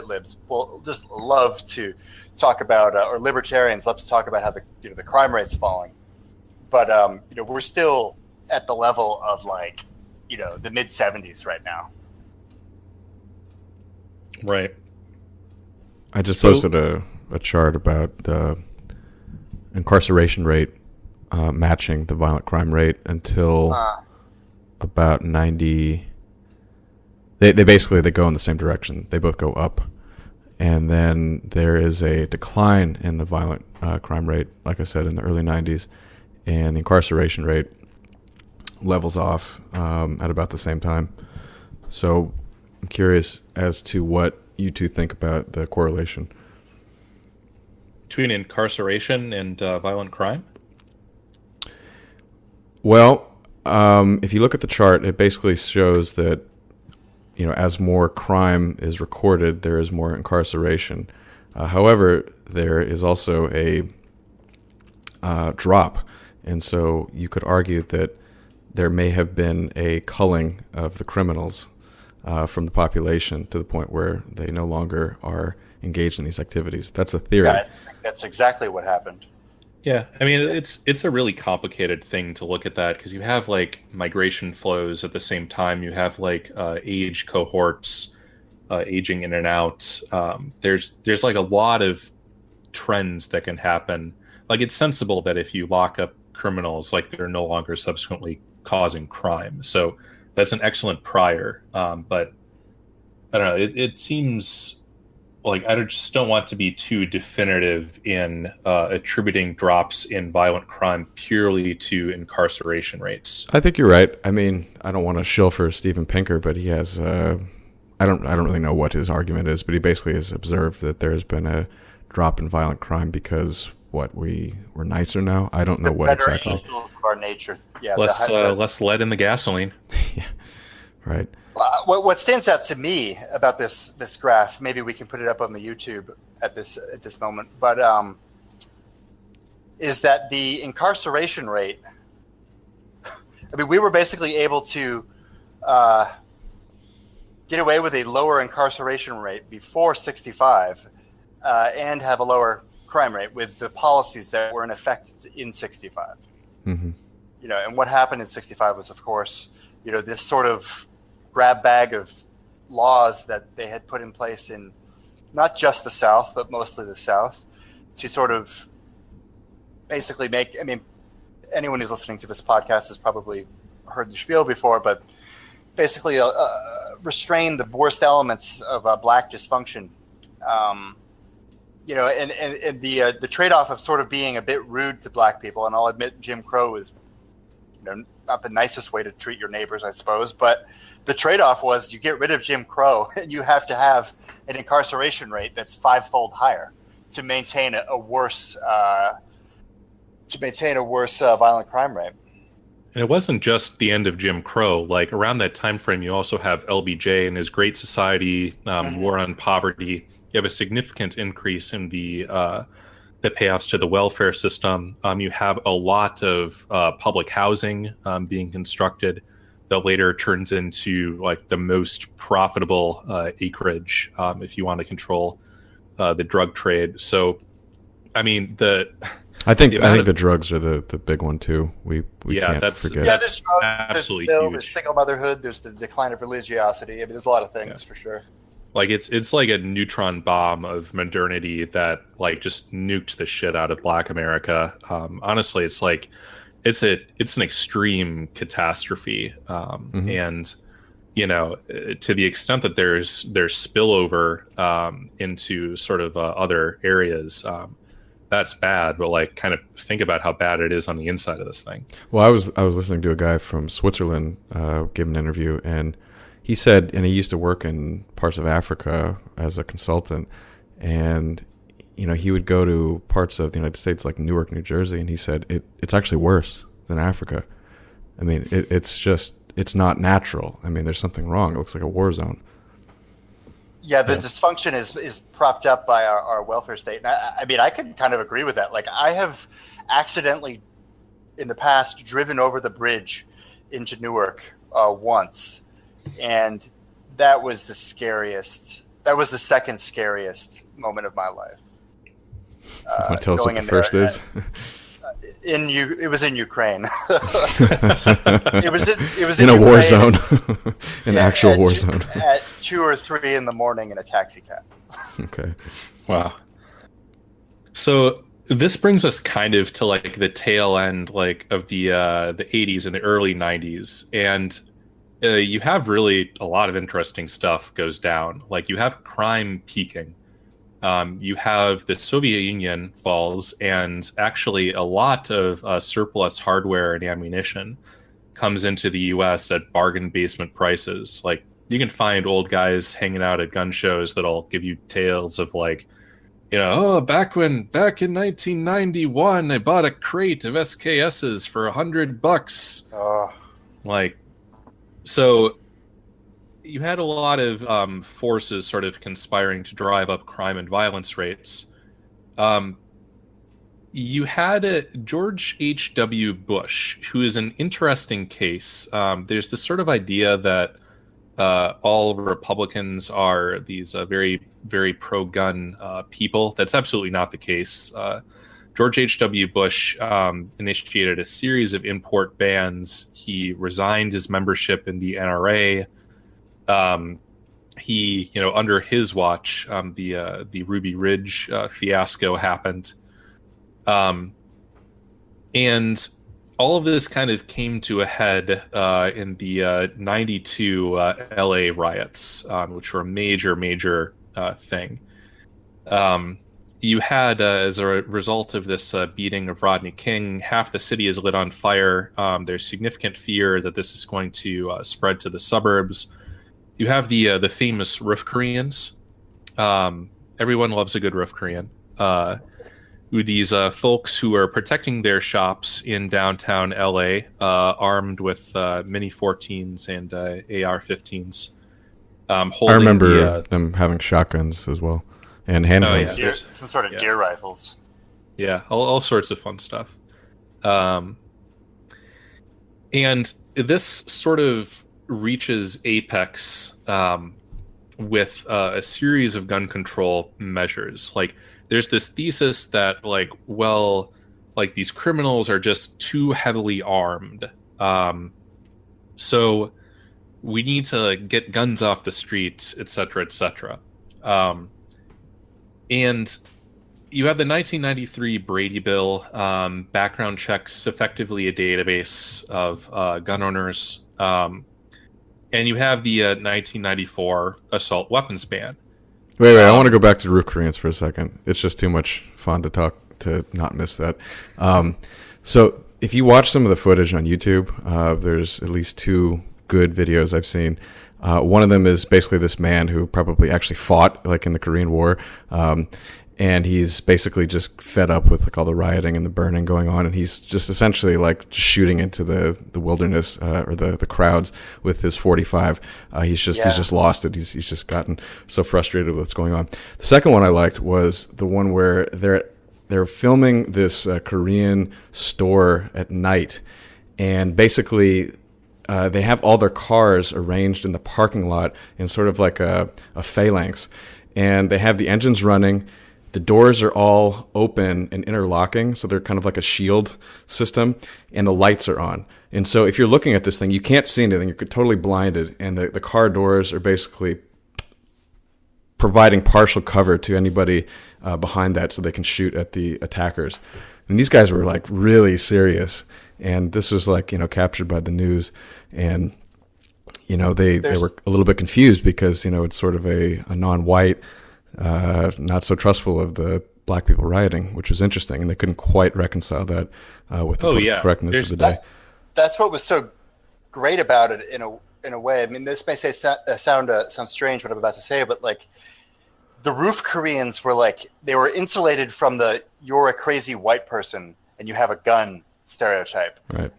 libs will just love to talk about, or libertarians love to talk about how the crime rate's falling. But you know, we're still at the level of like, you know, the mid 70s right now. Right. I just posted a chart about the incarceration rate matching the violent crime rate until about 90. They basically go in the same direction. They both go up. And then there is a decline in the violent crime rate, like I said, in the early 90s. And the incarceration rate levels off at about the same time. So I'm curious as to what you two think about the correlation between incarceration and violent crime. Well, if you look at the chart, it basically shows that, you know, as more crime is recorded, there is more incarceration. However, there is also a drop. And so you could argue that there may have been a culling of the criminals from the population to the point where they no longer are engaged in these activities. That's a theory. Yeah, I think that's exactly what happened. Yeah, I mean, it's a really complicated thing to look at that because you have like migration flows at the same time. You have like age cohorts aging in and out. There's like a lot of trends that can happen. Like it's sensible that if you lock up criminals, like they're no longer subsequently causing crime. So that's an excellent prior. But I don't know. It seems like I just don't want to be too definitive in attributing drops in violent crime purely to incarceration rates. I think you're right. I mean, I don't want to shill for Steven Pinker, but he has I don't really know what his argument is, but he basically has observed that there's been a drop in violent crime because we're nicer now. I don't know what better exactly. angels of our nature. Yeah, Less lead in the gasoline. Yeah, right. What stands out to me about this graph, maybe we can put it up on the YouTube at this moment, but is that the incarceration rate. I mean, we were basically able to get away with a lower incarceration rate before 65 and have a lower crime rate with the policies that were in effect in 65. Mm-hmm. And what happened in 65 was, of course, this sort of grab bag of laws that they had put in place in not just the South, but mostly the South, to sort of basically anyone who's listening to this podcast has probably heard the spiel before, but basically restrain the worst elements of black dysfunction. And the trade-off of sort of being a bit rude to black people, and I'll admit Jim Crow is not the nicest way to treat your neighbors, I suppose, but the trade-off was you get rid of Jim Crow and you have to have an incarceration rate that's fivefold higher to maintain a worse violent crime rate. And it wasn't just the end of Jim Crow. Like around that time frame, you also have LBJ and his Great Society, War on Poverty. You have a significant increase in the payoffs to the welfare system. You have a lot of public housing being constructed that later turns into like the most profitable acreage if you want to control the drug trade. So, I mean, I think the drugs are the big one too. We can't forget. Yeah, there's drugs, absolutely there's huge. There's single motherhood, there's the decline of religiosity. I mean, there's a lot of things for sure. Like it's like a neutron bomb of modernity that like just nuked the shit out of Black America. Honestly, it's like it's an extreme catastrophe, and to the extent that there's spillover into sort of other areas. That's bad, but like kind of think about how bad it is on the inside of this thing. Well, I was listening to a guy from Switzerland give an interview, and he said, and he used to work in parts of Africa as a consultant, and he would go to parts of the United States like Newark, New Jersey, and he said it's actually worse than Africa. I mean, it's not natural. I mean, there's something wrong. It looks like a war zone. Yeah, the dysfunction is propped up by our welfare state. And I mean, I can kind of agree with that. Like, I have accidentally, in the past, driven over the bridge into Newark once. And that was the scariest. That was the second scariest moment of my life. Want to tell us what the first is? It was in Ukraine. it was in a Ukraine, war zone, actual war zone. At 2 or 3 in the morning in a taxi cab. Okay. Wow. So this brings us kind of to like the tail end, like of the 80s and the early 90s, and you have really a lot of interesting stuff goes down. Like you have crime peaking. You have the Soviet Union falls, and actually a lot of surplus hardware and ammunition comes into the U.S. at bargain basement prices. Like you can find old guys hanging out at gun shows that'll give you tales of like, back in 1991, I bought a crate of SKSs for $100. Oh. Like, so you had a lot of forces sort of conspiring to drive up crime and violence rates. You had George H.W. Bush, who is an interesting case. There's this sort of idea that all Republicans are these very, very pro-gun people. That's absolutely not the case. George H.W. Bush initiated a series of import bans. He resigned his membership in the NRA. He, under his watch, the Ruby Ridge fiasco happened. And all of this kind of came to a head in the 92 LA riots, which were a major thing. You had, as a result of this beating of Rodney King, half the city is lit on fire. There's significant fear that this is going to spread to the suburbs. You have the famous roof Koreans. Everyone loves a good roof Korean. these folks who are protecting their shops in downtown LA, armed with Mini 14s and AR-15s. I remember them having shotguns as well, and handguns. Oh, yeah. Some sort of deer rifles. Yeah, all sorts of fun stuff. And this sort of reaches apex with a series of gun control measures. Like, there's this thesis that, like, well, like, these criminals are just too heavily armed. So we need to get guns off the streets, etc., etc. And you have the 1993 Brady Bill, background checks effectively a database of gun owners. And you have the 1994 assault weapons ban. Wait, I want to go back to roof Koreans for a second. It's just too much fun to talk to not miss that. So if you watch some of the footage on YouTube, there's at least 2 good videos I've seen. One of them is basically this man who probably actually fought like in the Korean War. And he's basically just fed up with like all the rioting and the burning going on, and he's just essentially like just shooting into the wilderness or the crowds with his 45. He's just lost it. He's just gotten so frustrated with what's going on. The second one I liked was the one where they're filming this Korean store at night, and basically they have all their cars arranged in the parking lot in sort of like a phalanx, and they have the engines running. The doors are all open and interlocking, so they're kind of like a shield system, and the lights are on. And so if you're looking at this thing, you can't see anything. You're totally blinded, and the car doors are basically providing partial cover to anybody behind that so they can shoot at the attackers. And these guys were like really serious, and this was like, captured by the news. And, they were a little bit confused because, it's sort of a non-white, not so trustful of the black people rioting, which was interesting, and they couldn't quite reconcile that with the political correctness of the day. That's what was so great about it in a way. I mean, this may sound strange what I'm about to say, but like the roof Koreans were like, they were insulated from the "you're a crazy white person and you have a gun" stereotype, right?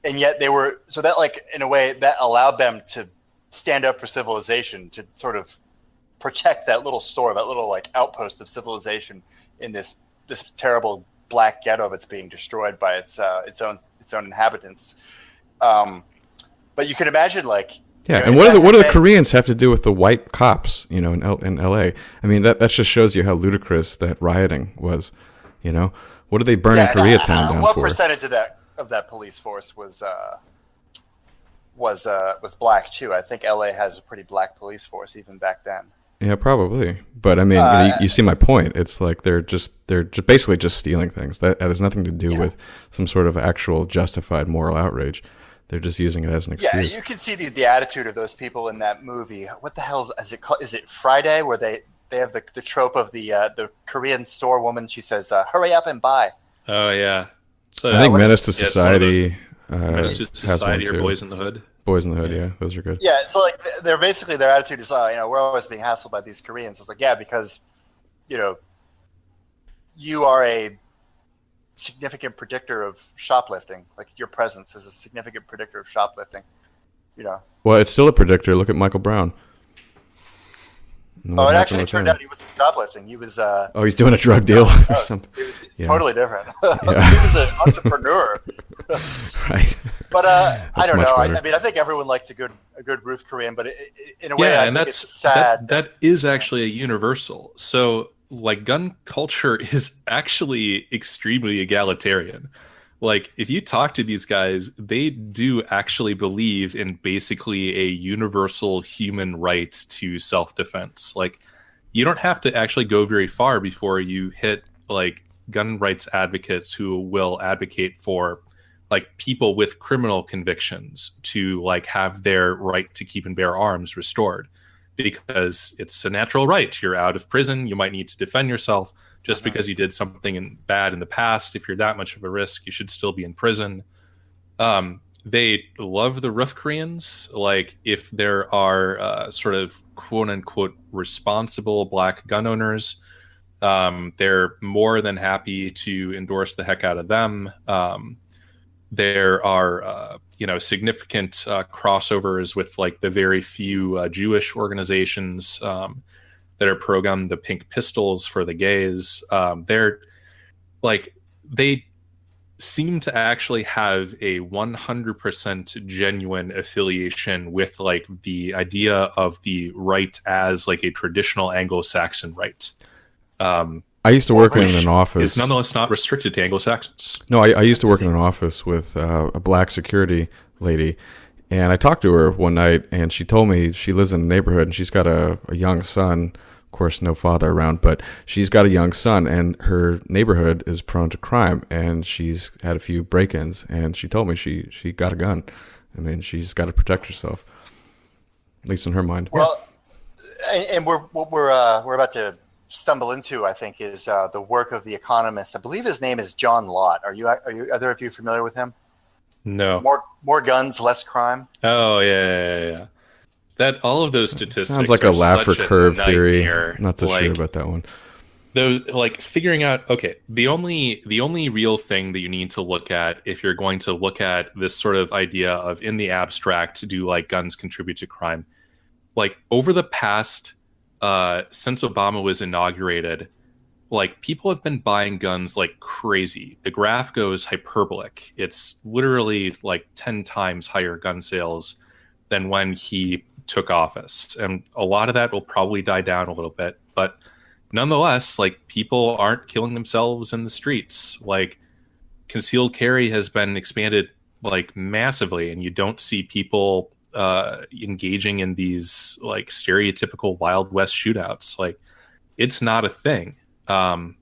And yet they were, so that like in a way that allowed them to stand up for civilization, to sort of protect that little store, that little like outpost of civilization in this terrible black ghetto that's being destroyed by its own inhabitants. But you can imagine, like, and what do the Koreans have to do with the white cops? In LA. I mean, that just shows you how ludicrous that rioting was. What are they burning Koreatown down what for? What percentage of that police force was black too? I think LA has a pretty black police force even back then. Yeah, probably. But I mean, you see my point. It's like they're basically just stealing things. That has nothing to do with some sort of actual justified moral outrage. They're just using it as an excuse. Yeah, you can see the attitude of those people in that movie. What the hell is it called? Is it Friday, where they have the trope of the Korean store woman? She says, "Hurry up and buy." Oh yeah. So I think Menace to Society. Menace to Society or Boys in the Hood. Boys in the Hood, yeah, those are good. Yeah, so like they're basically, their attitude is, we're always being hassled by these Koreans. It's like, yeah, because you are a significant predictor of shoplifting. Like your presence is a significant predictor of shoplifting. Well, it's still a predictor. Look at Michael Brown. It actually turned out he wasn't shoplifting. He was. He's doing a drug deal or something. It's totally different. He was an entrepreneur. Right. But I don't know. I mean, I think everyone likes a good Ruth Korean, but in a way, I think it's sad. That is actually a universal. So, like, gun culture is actually extremely egalitarian. Like, if you talk to these guys, they do actually believe in basically a universal human right to self-defense. Like, you don't have to actually go very far before you hit, like, gun rights advocates who will advocate for, like, people with criminal convictions to, like, have their right to keep and bear arms restored. Because it's a natural right. You're out of prison. You might need to defend yourself. Just because you did something bad in the past, if you're that much of a risk, you should still be in prison. They love the roof Koreans. Like, if there are sort of quote-unquote responsible black gun owners They're more than happy to endorse the heck out of them. There are, significant crossovers with like the very few Jewish organizations that are pro-gun, the Pink Pistols for the gays. They're like, they seem to actually have a 100% genuine affiliation with like the idea of the right as like a traditional Anglo-Saxon right. I used to work in an office. It's nonetheless not restricted to Anglo-Saxons. No, I used to work in an office with a black security lady, and I talked to her one night, and she told me she lives in a neighborhood, and she's got a young son. Of course, no father around, but she's got a young son, and her neighborhood is prone to crime, and she's had a few break-ins, and she told me she got a gun. I mean, she's got to protect herself, at least in her mind. Well, and what we're about to stumble into, I think, is the work of the economist. I believe his name is John Lott. Are either of you familiar with him? No. More guns, less crime. Oh yeah. That all of those statistics sounds like a Laffer curve theory. I'm not so sure about that one. Those like figuring out. Okay, the only real thing that you need to look at if you're going to look at this sort of idea of in the abstract, do like guns contribute to crime? Like over the past since Obama was inaugurated, like people have been buying guns like crazy. The graph goes hyperbolic. It's literally like 10 times higher gun sales than when he took office. And a lot of that will probably die down a little bit. But nonetheless, like people aren't killing themselves in the streets. Like concealed carry has been expanded like massively, and you don't see people engaging in these like stereotypical Wild West shootouts. Like it's not a thing. I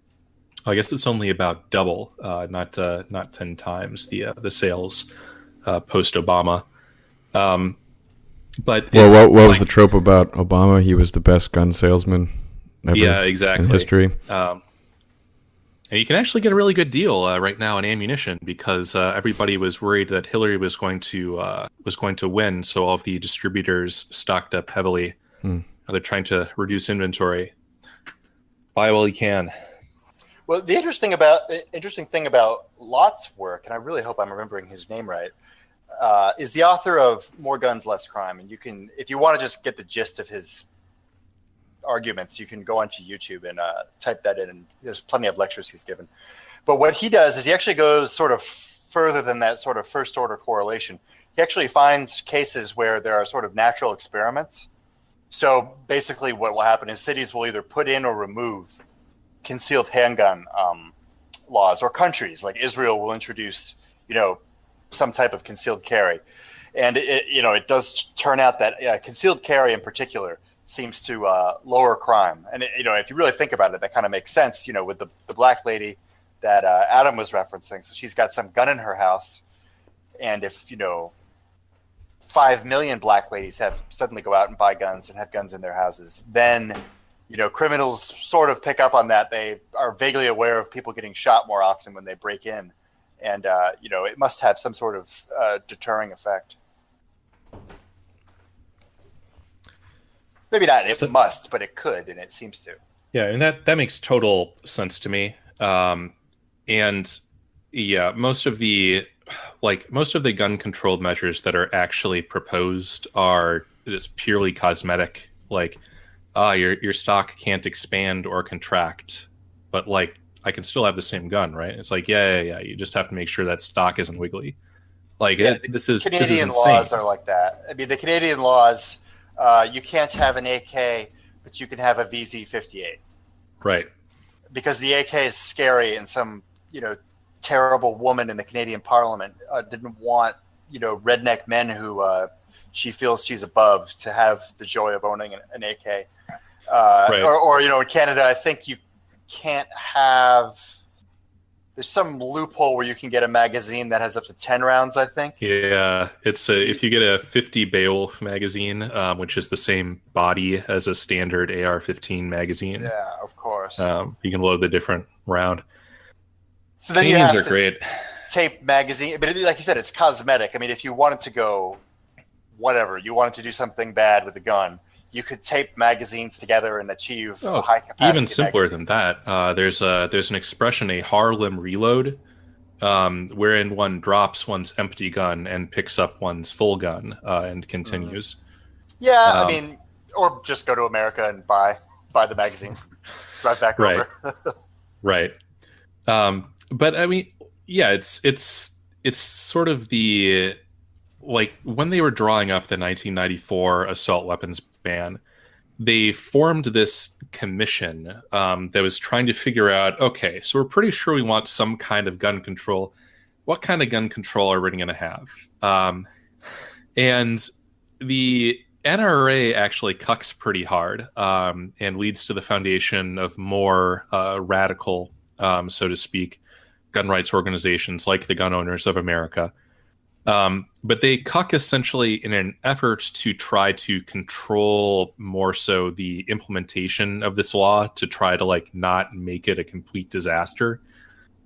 guess it's only about double, not 10 times the sales post Obama. But well, what was the trope about Obama? He was the best gun salesman ever. Yeah, exactly. In history. And you can actually get a really good deal right now in ammunition because everybody was worried that Hillary was going to win, so all of the distributors stocked up heavily. They're trying to reduce inventory. Buy while you can. Well, the interesting thing about Lott's work, and I really hope I'm remembering his name right, is the author of More Guns, Less Crime. And you can, if you want to just get the gist of his arguments, you can go onto YouTube and type that in, and there's plenty of lectures he's given. But what he does is he actually goes sort of further than that sort of first order correlation. He actually finds cases where there are sort of natural experiments. So basically what will happen is cities will either put in or remove concealed handgun laws, or countries like Israel will introduce, some type of concealed carry. And it does turn out that concealed carry in particular seems to lower crime. And if you really think about it, that kind of makes sense, with the black lady that Adam was referencing. So she's got some gun in her house, and if 5 million black ladies suddenly go out and buy guns and have guns in their houses, then criminals sort of pick up on that. They are vaguely aware of people getting shot more often when they break in, and it must have some sort of deterring effect. Maybe not. It must, but it could, and it seems to. Yeah, and that makes total sense to me. And yeah, most of the gun control measures that are actually proposed are just purely cosmetic. Like, your stock can't expand or contract, but like I can still have the same gun, right? It's like, yeah. You just have to make sure that stock isn't wiggly. Like, this is Canadian laws are like that. I mean, the Canadian laws. You can't have an AK, but you can have a VZ-58. Right. Because the AK is scary, and some, terrible woman in the Canadian Parliament didn't want, redneck men who she feels she's above to have the joy of owning an AK. Right. Or in Canada, I think you can't have... There's some loophole where you can get a magazine that has up to 10 rounds, I think. Yeah, it's if you get a 50 Beowulf magazine, which is the same body as a standard AR-15 magazine. Yeah, of course. You can load the different round. So then Canadians you have are great. Tape magazine, but like you said, it's cosmetic. I mean, if you wanted to go, whatever, you wanted to do something bad with a gun, you could tape magazines together and achieve a high capacity. Even simpler magazine. than that. There's an expression, a Harlem reload, wherein one drops one's empty gun and picks up one's full gun and continues. Yeah, I mean, or just go to America and buy the magazines, drive back over. Right. But I mean, yeah, it's sort of the, like, when they were drawing up the 1994 assault weapons ban, they formed this commission that was trying to figure out, okay, so we're pretty sure we want some kind of gun control. What kind of gun control are we going to have? And the NRA actually cucks pretty hard and leads to the foundation of more radical, so to speak, gun rights organizations like the Gun Owners of America. But they cuck essentially in an effort to try to control more so the implementation of this law, to try to like not make it a complete disaster.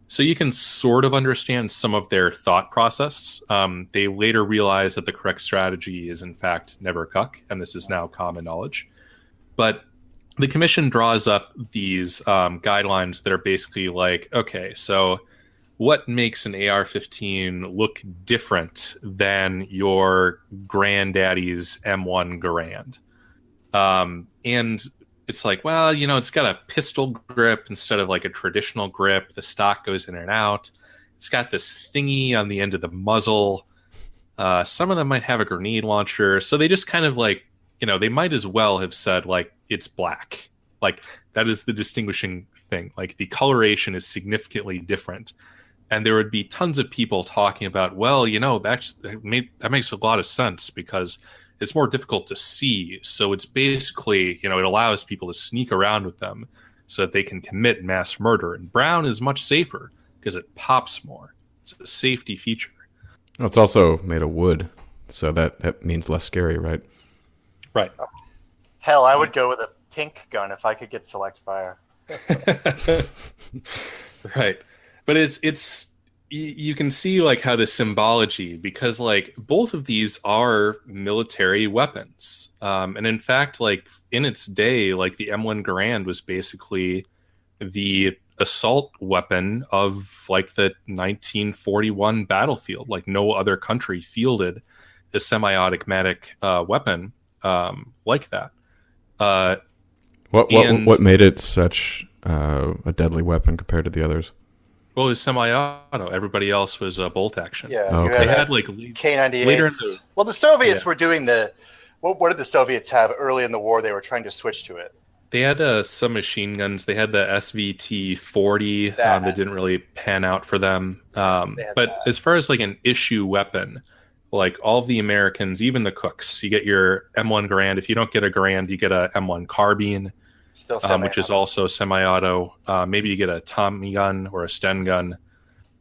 So you can sort of understand some of their thought process. They later realize that the correct strategy is in fact never cuck, and this is now common knowledge. But the commission draws up these guidelines that are basically like, okay, so what makes an AR-15 look different than your granddaddy's M1 Garand? And it's like, well, you know, it's got a pistol grip instead of like a traditional grip. The stock goes in and out. It's got this thingy on the end of the muzzle. Some of them might have a grenade launcher. So they just kind of like, you know, they might as well have said like, it's black. Like that is the distinguishing thing. Like the coloration is significantly different. And there would be tons of people talking about, well, you know, that makes a lot of sense because it's more difficult to see. So it's basically, you know, it allows people to sneak around with them so that they can commit mass murder. And brown is much safer because it pops more. It's a safety feature. Well, it's also made of wood, so that means less scary, right? Right. Hell, I would go with a pink gun if I could get select fire. Right. But it's you can see like how the symbology, because like both of these are military weapons. And in fact, like in its day, like the M1 Garand was basically the assault weapon of like the 1941 battlefield. Like no other country fielded a semi-automatic weapon like that. What made it such a deadly weapon compared to the others? Well, it was semi-auto. Everybody else was bolt action. Yeah, okay. you They had like K-98s. Well, the Soviets were doing the. What did the Soviets have early in the war? They were trying to switch to it. They had some machine guns. They had the SVT-40 that didn't really pan out for them. But as far as like an issue weapon, like all the Americans, even the cooks, you get your M1 Garand. If you don't get a Garand, you get a M1 carbine. Still which is also semi-auto. Maybe you get a Tommy gun or a Sten gun,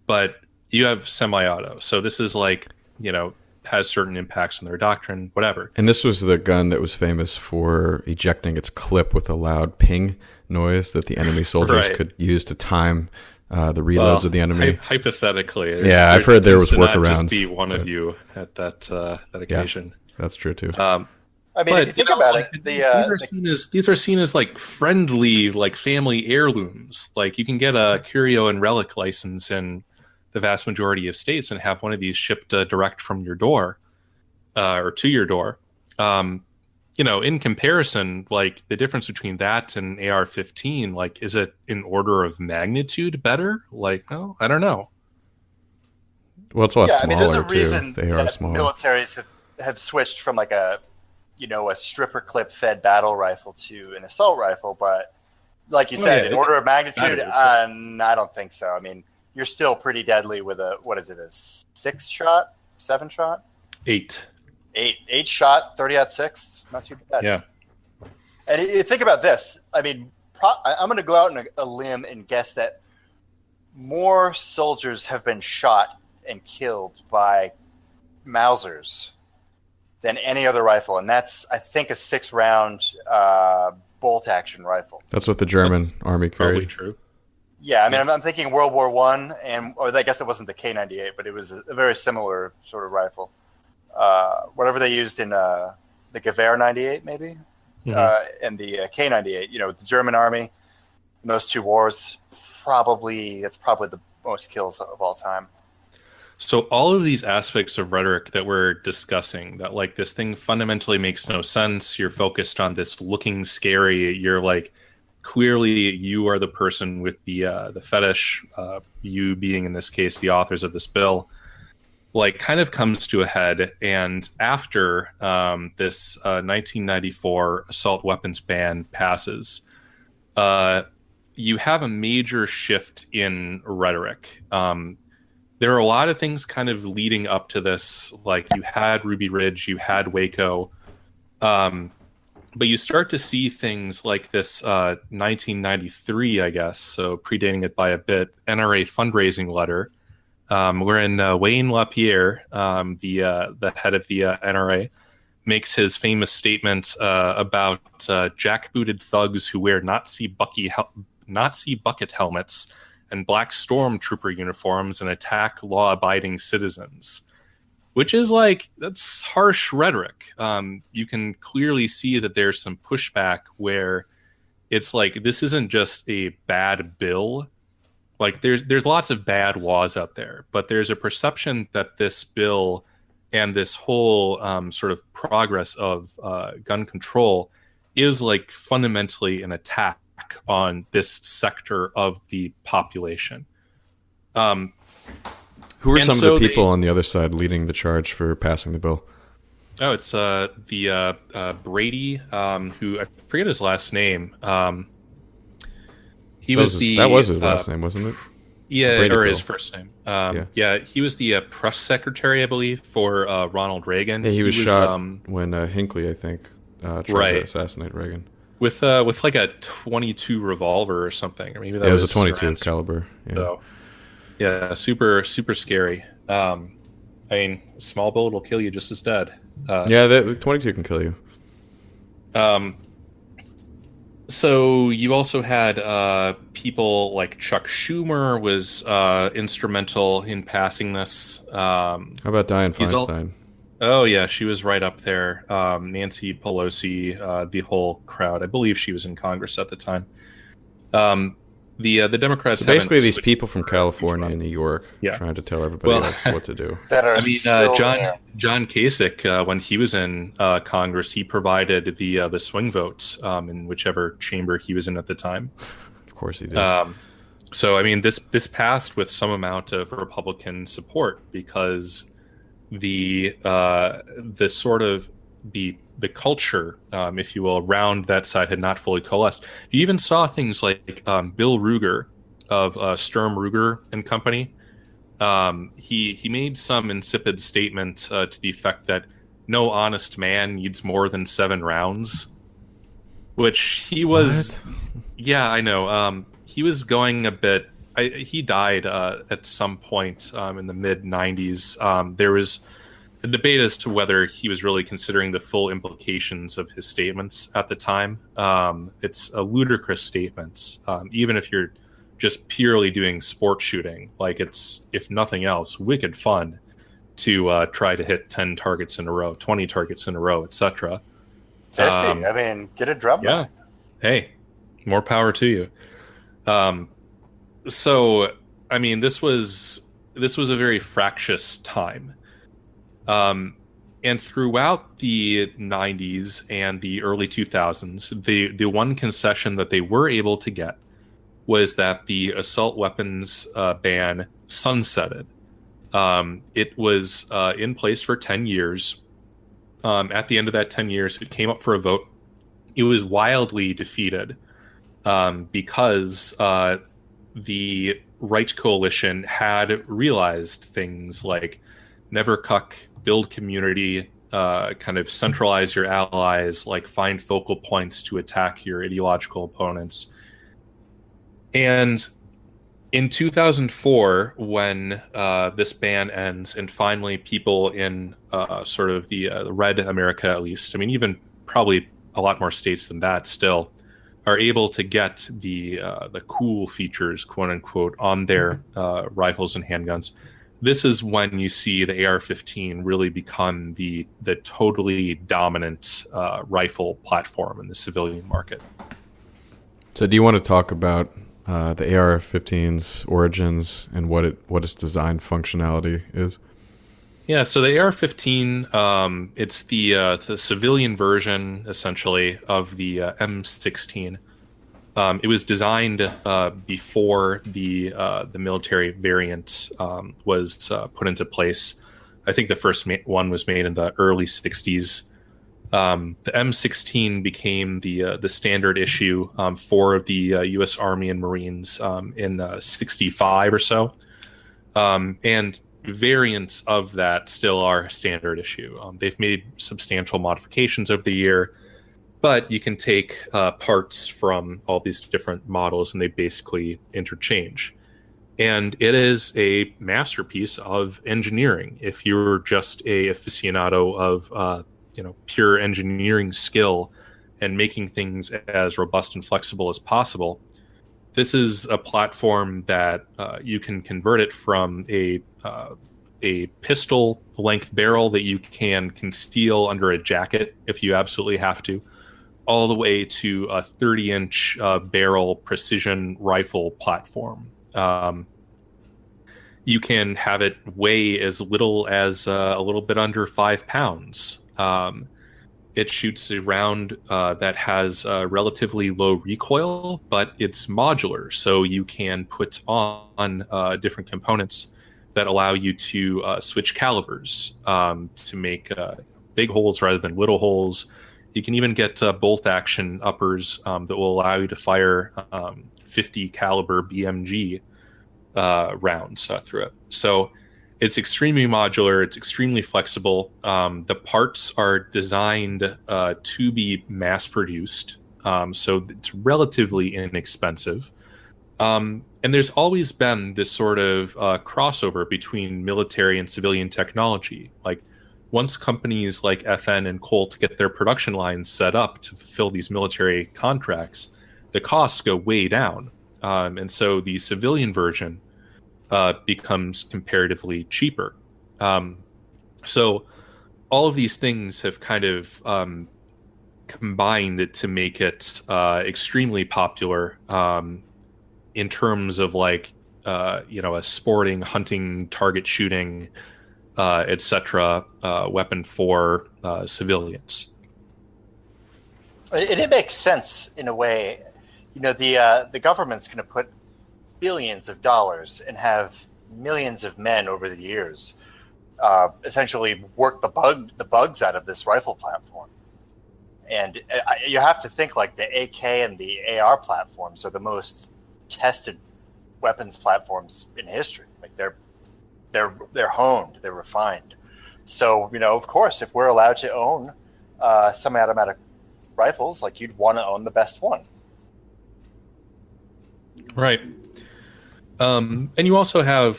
but you have semi-auto. So this is like, you know, has certain impacts on their doctrine, whatever. And this was the gun that was famous for ejecting its clip with a loud ping noise that the enemy soldiers could use to time the reloads of the enemy. Hypothetically. Yeah, I've heard there was workarounds. Just be one of you at that occasion. Yeah, that's true too. I mean, if you think about it, these are seen as like friendly, like family heirlooms. Like you can get a curio and relic license in the vast majority of states and have one of these shipped direct from your door or to your door. You know, in comparison, like the difference between that and AR-15, like is it an order of magnitude better? Like, oh, I don't know. Well, it's a lot smaller, there's a reason too. They are smaller. Militaries have switched from like a stripper clip fed battle rifle to an assault rifle, but like you said, in order of magnitude, I don't think so. I mean, you're still pretty deadly with a 6-shot, 7-shot? 8 shot, 30-06, not too bad. Yeah. And you think about this. I mean, I'm going to go out on a limb and guess that more soldiers have been shot and killed by Mausers than any other rifle, and that's, I think, a 6-round bolt action rifle. That's what the German army carried. Probably true. Yeah, I mean, I'm thinking World War I, or I guess it wasn't the K-98, but it was a very similar sort of rifle. Whatever they used in the Gewehr 98, maybe. and the K98. You know, the German army in those two wars, that's probably the most kills of all time. So all of these aspects of rhetoric that we're discussing, that like this thing fundamentally makes no sense, you're focused on this looking scary, you're like, clearly you are the person with the fetish, you being in this case the authors of this bill, like kind of comes to a head. And after this 1994 assault weapons ban passes, you have a major shift in rhetoric. There are a lot of things kind of leading up to this, like you had Ruby Ridge, you had Waco, but you start to see things like this 1993, I guess, so predating it by a bit, NRA fundraising letter, wherein Wayne LaPierre, the head of the NRA, makes his famous statement about jackbooted thugs who wear Nazi bucket helmets and black stormtrooper uniforms and attack law-abiding citizens, which is like, that's harsh rhetoric. You can clearly see that there's some pushback where it's like, this isn't just a bad bill. Like there's lots of bad laws out there, but there's a perception that this bill and this whole sort of progress of gun control is like fundamentally an attack on this sector of the population. Who are some of the people on the other side leading the charge for passing the bill? Oh, it's the Brady, who I forget his last name. That was his last name, wasn't it? Yeah, Brady or bill. His first name. Yeah, he was the press secretary, I believe, for Ronald Reagan. Yeah, he was shot when Hinckley, I think, tried to assassinate Reagan. With like a .22 revolver or something, or maybe that was a .22 caliber. Yeah. So, yeah, super scary. I mean, a small bullet will kill you just as dead. The .22 can kill you. So you also had people like Chuck Schumer was instrumental in passing this. How about Dianne Feinstein? Oh yeah, she was right up there. Nancy Pelosi, the whole crowd. I believe she was in Congress at the time. The Democrats. So basically, these people from California and New York trying to tell everybody else what to do. John Kasich, when he was in Congress, he provided the swing votes in whichever chamber he was in at the time. Of course, he did. So I mean, this passed with some amount of Republican support because the sort of the culture, if you will, around that side had not fully coalesced. You even saw things like Bill Ruger of Sturm Ruger and Company. He made some insipid statement to the effect that no honest man needs more than 7 rounds, which he was. What? Yeah, I know. He was going a bit. He died at some point in the mid 90s. There was a debate as to whether he was really considering the full implications of his statements at the time. It's a ludicrous statement, even if you're just purely doing sport shooting. Like, it's, if nothing else, wicked fun to try to hit 10 targets in a row, 20 targets in a row, etc. 50. I mean, get a drum. Yeah. Hey, more power to you. So, I mean, this was a very fractious time. And throughout the 90s and the early 2000s, the one concession that they were able to get was that the assault weapons ban sunsetted. It was in place for 10 years. At the end of that 10 years, it came up for a vote. It was wildly defeated because the right coalition had realized things like never cuck, build community, kind of centralize your allies, like find focal points to attack your ideological opponents. And in 2004, when this ban ends, and finally people in sort of the red America, at least, I mean, even probably a lot more states than that still, are able to get the cool features, quote unquote, on their rifles and handguns. this is when you see the AR-15 really become the totally dominant rifle platform in the civilian market. So do you want to talk about the AR-15's origins and what its design functionality is? Yeah, so the AR-15, it's the civilian version, essentially, of the M16. It was designed before the military variant was put into place. I think the first one was made in the early 60s. The M16 became the standard issue for the U.S. Army and Marines in 65 or so. And variants of that still are standard issue. They've made substantial modifications over the year, but you can take parts from all these different models and they basically interchange. And it is a masterpiece of engineering. If you're just a aficionado of pure engineering skill and making things as robust and flexible as possible, this is a platform that you can convert it from a pistol length barrel that you can conceal under a jacket if you absolutely have to, all the way to a 30-inch barrel precision rifle platform. You can have it weigh as little as a little bit under 5 pounds. It shoots a round that has relatively low recoil, but it's modular, so you can put on different components that allow you to switch calibers to make big holes rather than little holes. You can even get bolt action uppers that will allow you to fire 50 caliber BMG rounds through it. So it's extremely modular. It's extremely flexible. The parts are designed to be mass produced, so it's relatively inexpensive. And there's always been this sort of crossover between military and civilian technology. Like, once companies like FN and Colt get their production lines set up to fulfill these military contracts, the costs go way down. And so the civilian version becomes comparatively cheaper. So all of these things have kind of combined to make it extremely popular in terms of like a sporting, hunting, target shooting, etc. Weapon for civilians. It makes sense in a way. The government's going to put billions of dollars and have millions of men over the years essentially work the bugs out of this rifle platform. And you have to think like the AK and the AR platforms are the most tested weapons platforms in history. Like they're honed, they're refined. So, of course, if we're allowed to own semi-automatic rifles, like you'd want to own the best one. Right. And you also have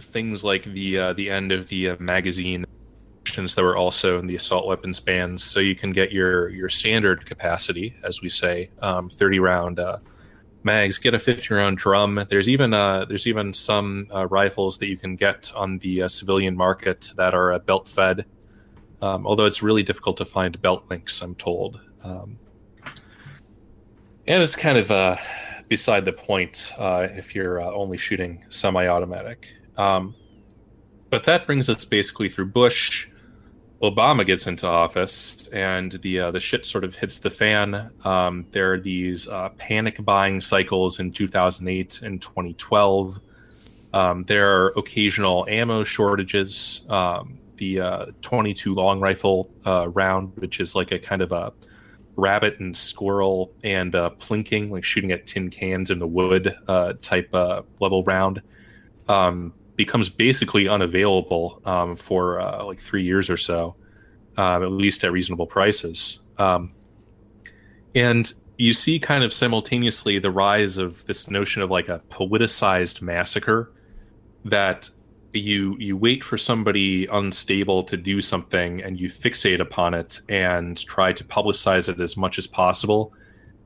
things like the end of the magazine that were also in the assault weapons bans. So you can get your standard capacity, as we say, 30 round mags, get a 50 round drum. There's even some rifles that you can get on the civilian market that are belt fed, although it's really difficult to find belt links, I'm told. And it's kind of beside the point if you're only shooting semi-automatic. But that brings us basically through Bush. Obama gets into office, and the shit sort of hits the fan. There are these panic buying cycles in 2008 and 2012. There are occasional ammo shortages. The 22 long rifle round, which is like a kind of a rabbit and squirrel and plinking, like shooting at tin cans in the wood type level round, becomes basically unavailable for like 3 years or so, at least at reasonable prices. And you see kind of simultaneously the rise of this notion of like a politicized massacre, that you wait for somebody unstable to do something and you fixate upon it and try to publicize it as much as possible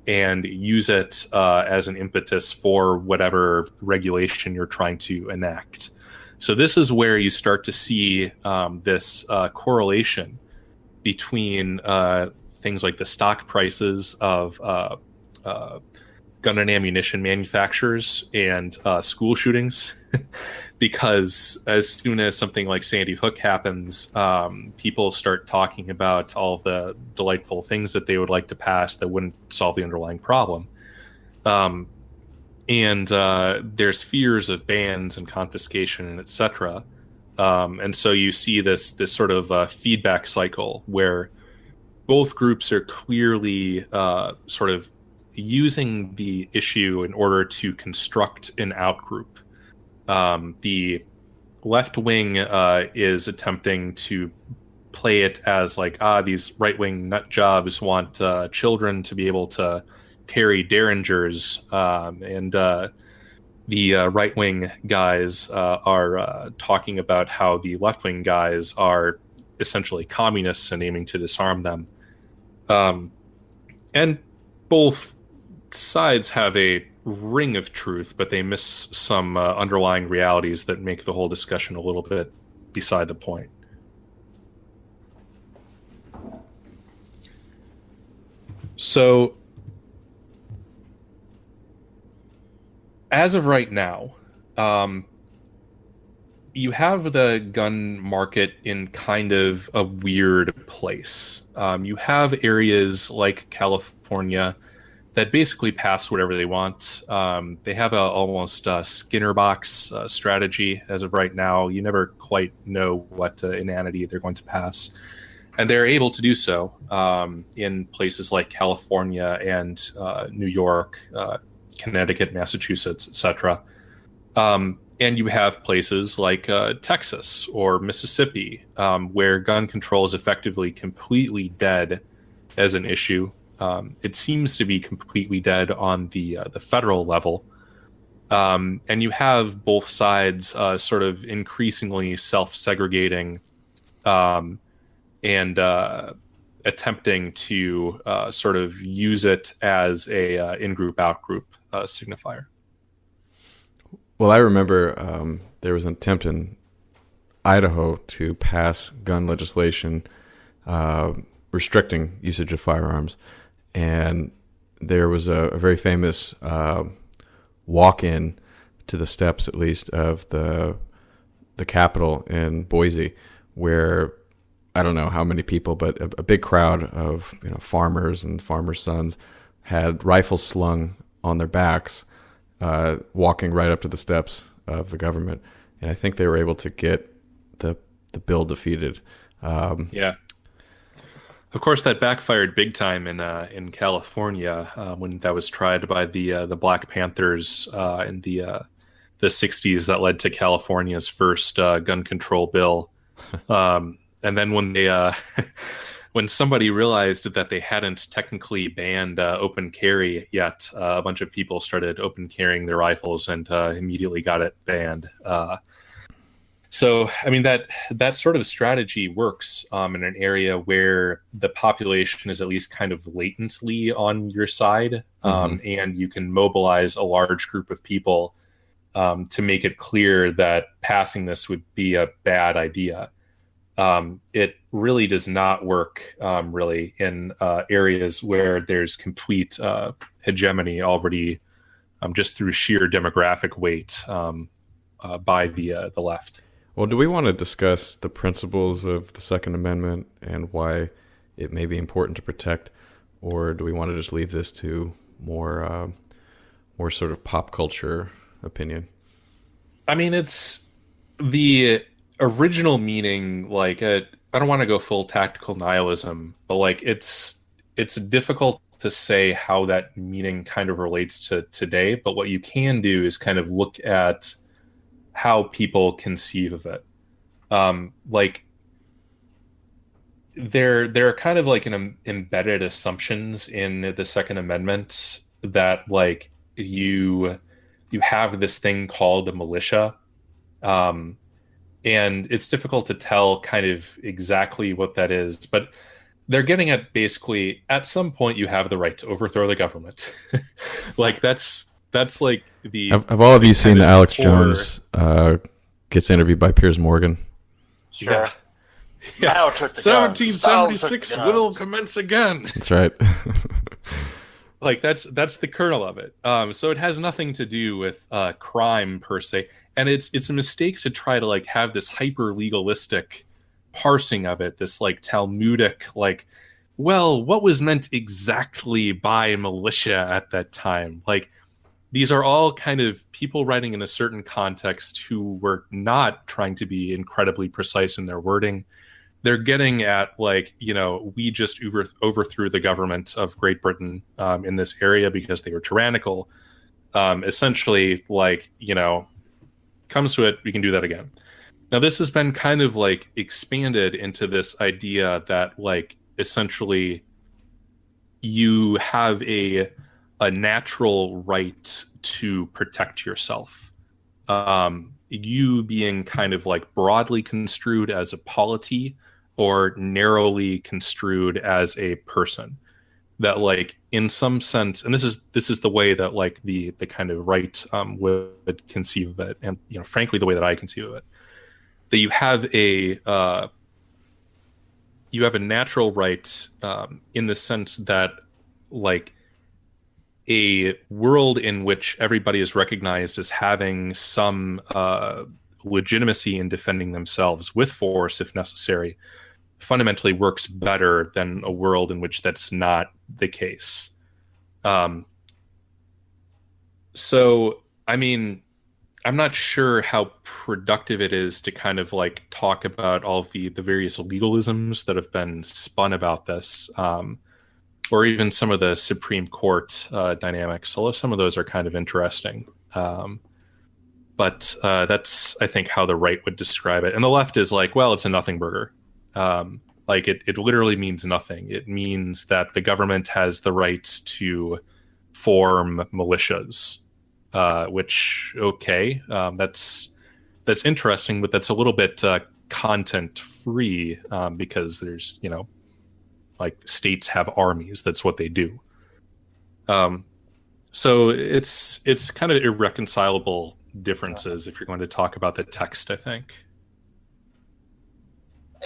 and use it as an impetus for whatever regulation you're trying to enact. So this is where you start to see this correlation between things like the stock prices of gun and ammunition manufacturers and school shootings. Because as soon as something like Sandy Hook happens, people start talking about all the delightful things that they would like to pass that wouldn't solve the underlying problem. And there's fears of bans and confiscation and etc. And so you see this sort of feedback cycle where both groups are clearly sort of using the issue in order to construct an outgroup. The left wing is attempting to play it as like, these right-wing nut jobs want children to be able to carry derringers, and the right-wing guys are talking about how the left-wing guys are essentially communists and aiming to disarm them. And both sides have a ring of truth, but they miss some underlying realities that make the whole discussion a little bit beside the point. So, as of right now, you have the gun market in kind of a weird place. You have areas like California that basically pass whatever they want. They have a almost Skinner box strategy as of right now. You never quite know what inanity they're going to pass. And they're able to do so in places like California and New York, Connecticut, Massachusetts, etc. And you have places like Texas or Mississippi, where gun control is effectively completely dead as an issue. It seems to be completely dead on the federal level. And you have both sides sort of increasingly self-segregating and attempting to sort of use it as a in-group, out-group signifier. Well, I remember there was an attempt in Idaho to pass gun legislation restricting usage of firearms. And there was a very famous walk-in to the steps, at least, of the Capitol in Boise, where I don't know how many people, but a big crowd of farmers and farmers' sons had rifles slung on their backs, walking right up to the steps of the government. And I think they were able to get the bill defeated. Yeah. Of course, that backfired big time in California when that was tried by the Black Panthers in the 60s. That led to California's first gun control bill. And then when they when somebody realized that they hadn't technically banned open carry yet, a bunch of people started open carrying their rifles and immediately got it banned. So, I mean, that sort of strategy works in an area where the population is at least kind of latently on your side, and you can mobilize a large group of people to make it clear that passing this would be a bad idea. It really does not work really in areas where there's complete hegemony already just through sheer demographic weight by the left. Well, do we want to discuss the principles of the Second Amendment and why it may be important to protect, or do we want to just leave this to more sort of pop culture opinion? I mean, it's the original meaning. Like, I don't want to go full tactical nihilism, but like it's difficult to say how that meaning kind of relates to today. But what you can do is kind of look at how people conceive of it. Like there are kind of like an embedded assumptions in the Second Amendment that like you have this thing called a militia, and it's difficult to tell kind of exactly what that is, but they're getting at basically at some point you have the right to overthrow the government. Like that's like the. Have all of you seen the Alex Jones gets interviewed by Piers Morgan. Sure. Yeah. Now took the guns. 1776 Now took the will guns. commence again. That's right. Like that's the kernel of it. So it has nothing to do with crime per se, and it's a mistake to try to like have this hyper legalistic parsing of it, this like Talmudic like, well, what was meant exactly by militia at that time? Like these are all kind of people writing in a certain context who were not trying to be incredibly precise in their wording. They're getting at like, you know, we just overthrew the government of Great Britain in this area because they were tyrannical. Essentially, like, you know, comes to it, we can do that again. Now, this has been kind of like expanded into this idea that like essentially you have a natural right to protect yourself. You being kind of like broadly construed as a polity or narrowly construed as a person, that like in some sense, and this is the way that like the kind of right would conceive of it, and you know, frankly, the way that I conceive of it, that you have a natural right in the sense that like a world in which everybody is recognized as having some legitimacy in defending themselves with force if necessary fundamentally works better than a world in which that's not the case. So, I mean, I'm not sure how productive it is to kind of like talk about all of the various legalisms that have been spun about this, or even some of the Supreme Court dynamics, although some of those are kind of interesting. But that's, I think, how the right would describe it. And the left is like, well, it's a nothing burger. Like it literally means nothing. It means that the government has the right to form militias, which, okay, that's interesting, but that's a little bit content free because there's, you know, like states have armies. That's what they do. So it's kind of irreconcilable differences if you're going to talk about the text, I think.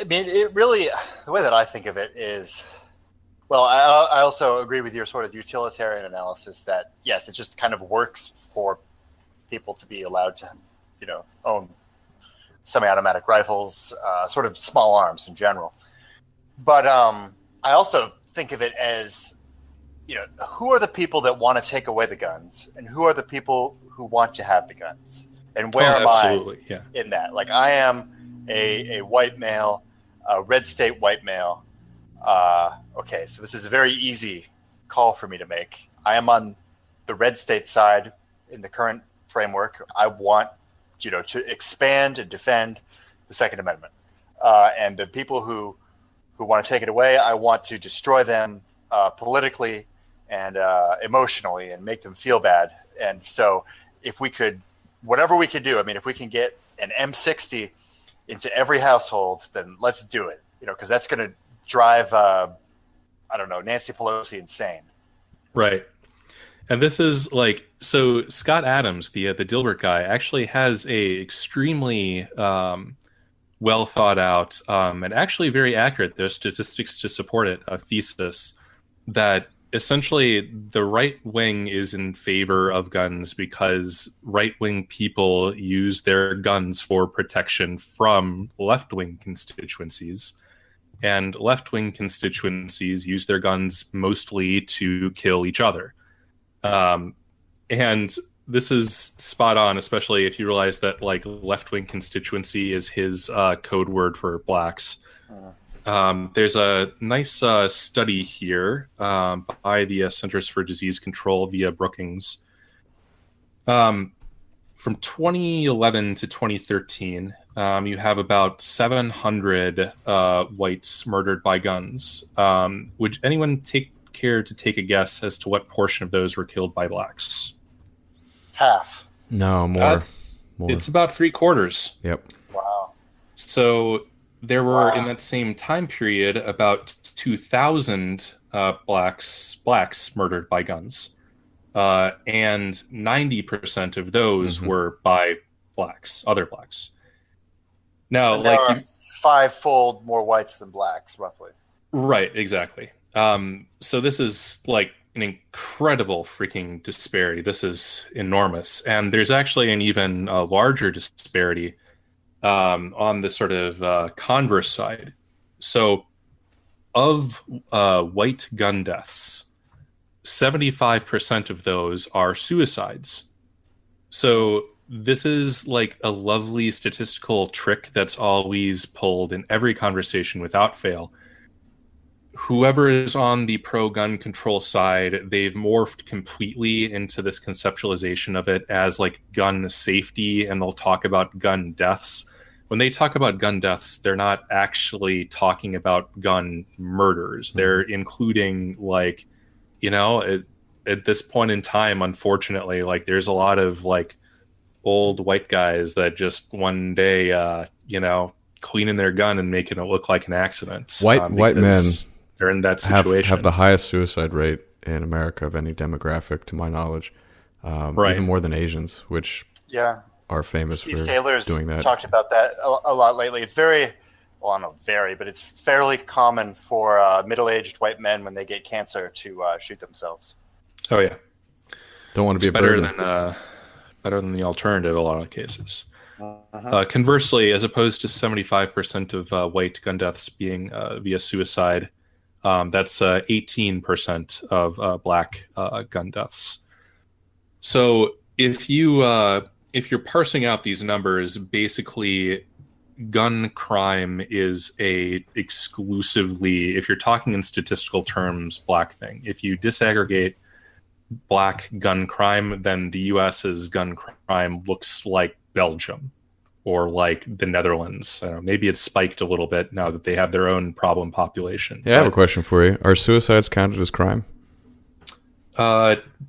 I mean, it really, the way that I think of it is, well, I also agree with your sort of utilitarian analysis that, yes, it just kind of works for people to be allowed to, you know, own semi-automatic rifles, sort of small arms in general. But I also think of it as, you know, who are the people that want to take away the guns, and who are the people who want to have the guns, and where am I in that? Like, I am a white male, a red state white male. Okay, so this is a very easy call for me to make. I am on the red state side in the current framework. I want, you know, to expand and defend the Second Amendment, and the people who want to take it away, I want to destroy them politically and emotionally and make them feel bad. And so if we could, whatever we could do, I mean, if we can get an M60 into every household, then let's do it, you know, because that's going to drive, I don't know, Nancy Pelosi insane. Right. And this is like, so Scott Adams, the Dilbert guy, actually has a extremely well thought out and actually very accurate, there's statistics to support it, a thesis that essentially the right wing is in favor of guns because right wing people use their guns for protection from left wing constituencies, and left wing constituencies use their guns mostly to kill each other. And this is spot on, especially if you realize that like left wing constituency is his code word for blacks. There's a nice study here by the Centers for Disease Control via Brookings. From 2011 to 2013, you have about 700 whites murdered by guns. Would anyone take care to take a guess as to what portion of those were killed by blacks? Half. No, more. It's about 3/4. Yep. Wow. So there were in that same time period about 2,000 blacks murdered by guns, and 90% of those were by blacks, other blacks. Now, and there are fivefold more whites than blacks, roughly. Right, exactly. So this is like an incredible freaking disparity. This is enormous. And there's actually an even larger disparity on the sort of converse side. So of white gun deaths, 75% of those are suicides. So this is like a lovely statistical trick that's always pulled in every conversation without fail. Whoever is on the pro-gun control side, they've morphed completely into this conceptualization of it as like gun safety, and they'll talk about gun deaths. When they talk about gun deaths, they're not actually talking about gun murders. They're including like, you know, at this point in time, unfortunately, like there's a lot of like old white guys that just one day, you know, cleaning their gun and making it look like an accident. White men they're in that situation. Have the highest suicide rate in America of any demographic, to my knowledge. Right. Even more than Asians, which are famous Steve for Taylor's doing that. Talked about that a lot lately. It's very, well, not very, but it's fairly common for middle-aged white men when they get cancer to shoot themselves. Oh yeah, don't want to be a better burden. Better than the alternative. A lot of cases. Uh-huh. Conversely, as opposed to 75% of white gun deaths being via suicide, that's 18% of black gun deaths. So if you're parsing out these numbers, basically gun crime is a exclusively, if you're talking in statistical terms, black thing. If you disaggregate black gun crime, then the US's gun crime looks like Belgium or like the Netherlands. Maybe it's spiked a little bit now that they have their own problem population. Yeah, I have a question for you. Are suicides counted as crime?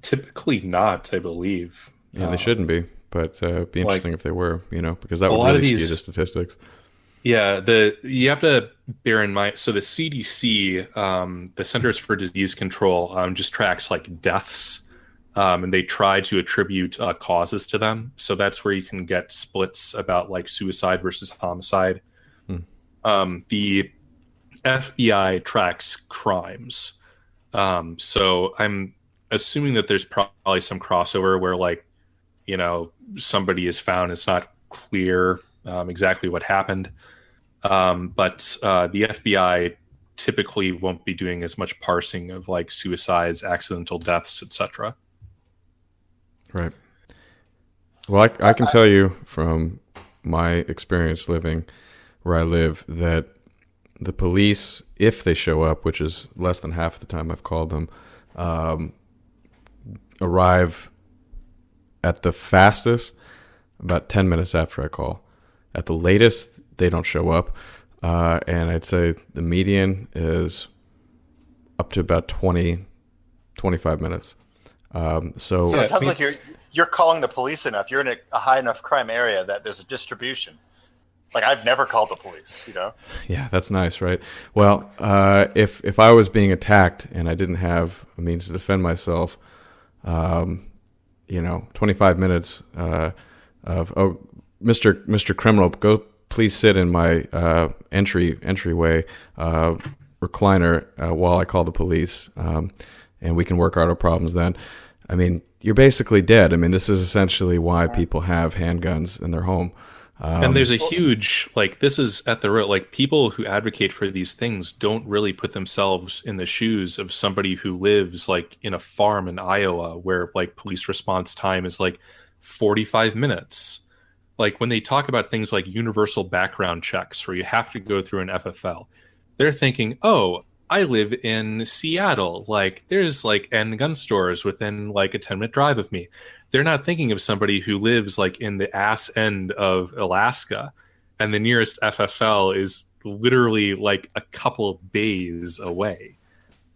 Typically not, I believe. Yeah, they shouldn't be, but it'd be interesting if they were, you know, because that would really skew the statistics. Yeah, you have to bear in mind. So the CDC, the Centers for Disease Control, just tracks like deaths, and they try to attribute causes to them. So that's where you can get splits about like suicide versus homicide. The FBI tracks crimes, so I'm assuming that there's probably some crossover where like, you know, somebody is found. It's not clear exactly what happened. But the FBI typically won't be doing as much parsing of like suicides, accidental deaths, etc. Right. Well, I can tell you from my experience living where I live that the police, if they show up, which is less than half the time I've called them, arrive at the fastest about 10 minutes after I call. At the latest, they don't show up. And I'd say the median is up to about 20, 25 minutes. So it sounds like you're calling the police enough. You're in a high enough crime area that there's a distribution. Like, I've never called the police, you know? Yeah, that's nice, right? Well, if I was being attacked and I didn't have a means to defend myself, 25 minutes of, Mr. Criminal, go please sit in my entryway recliner while I call the police, and we can work out our problems then. I mean, you're basically dead. I mean, this is essentially why people have handguns in their home. And there's a huge, like, this is at the root, like, people who advocate for these things don't really put themselves in the shoes of somebody who lives, like, in a farm in Iowa where, like, police response time is, like, 45 minutes. Like, when they talk about things like universal background checks where you have to go through an FFL, they're thinking, oh, I live in Seattle. Like, there's, like, N gun stores within, like, a 10-minute drive of me. They're not thinking of somebody who lives like in the ass end of Alaska, and the nearest FFL is literally like a couple of days away.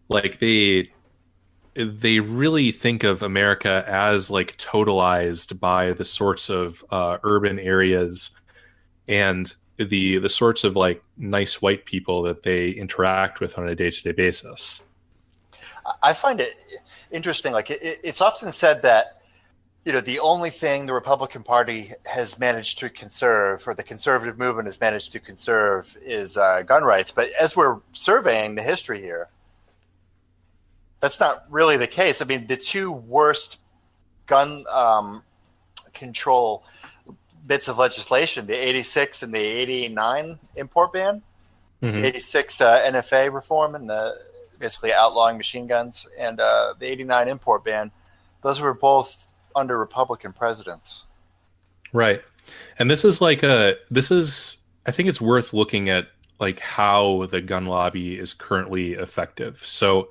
Like they really think of America as like totalized by the sorts of urban areas and the sorts of like nice white people that they interact with on a day-to-day basis. I find it interesting. Like it's often said that the only thing the Republican Party has managed to conserve, or the conservative movement has managed to conserve, is gun rights. But as we're surveying the history here, that's not really the case. I mean, the two worst gun control bits of legislation, the 86 and the 89 import ban, 86 NFA reform and the basically outlawing machine guns, and the 89 import ban, those were both under Republican presidents. Right. And I think it's worth looking at like how the gun lobby is currently effective. So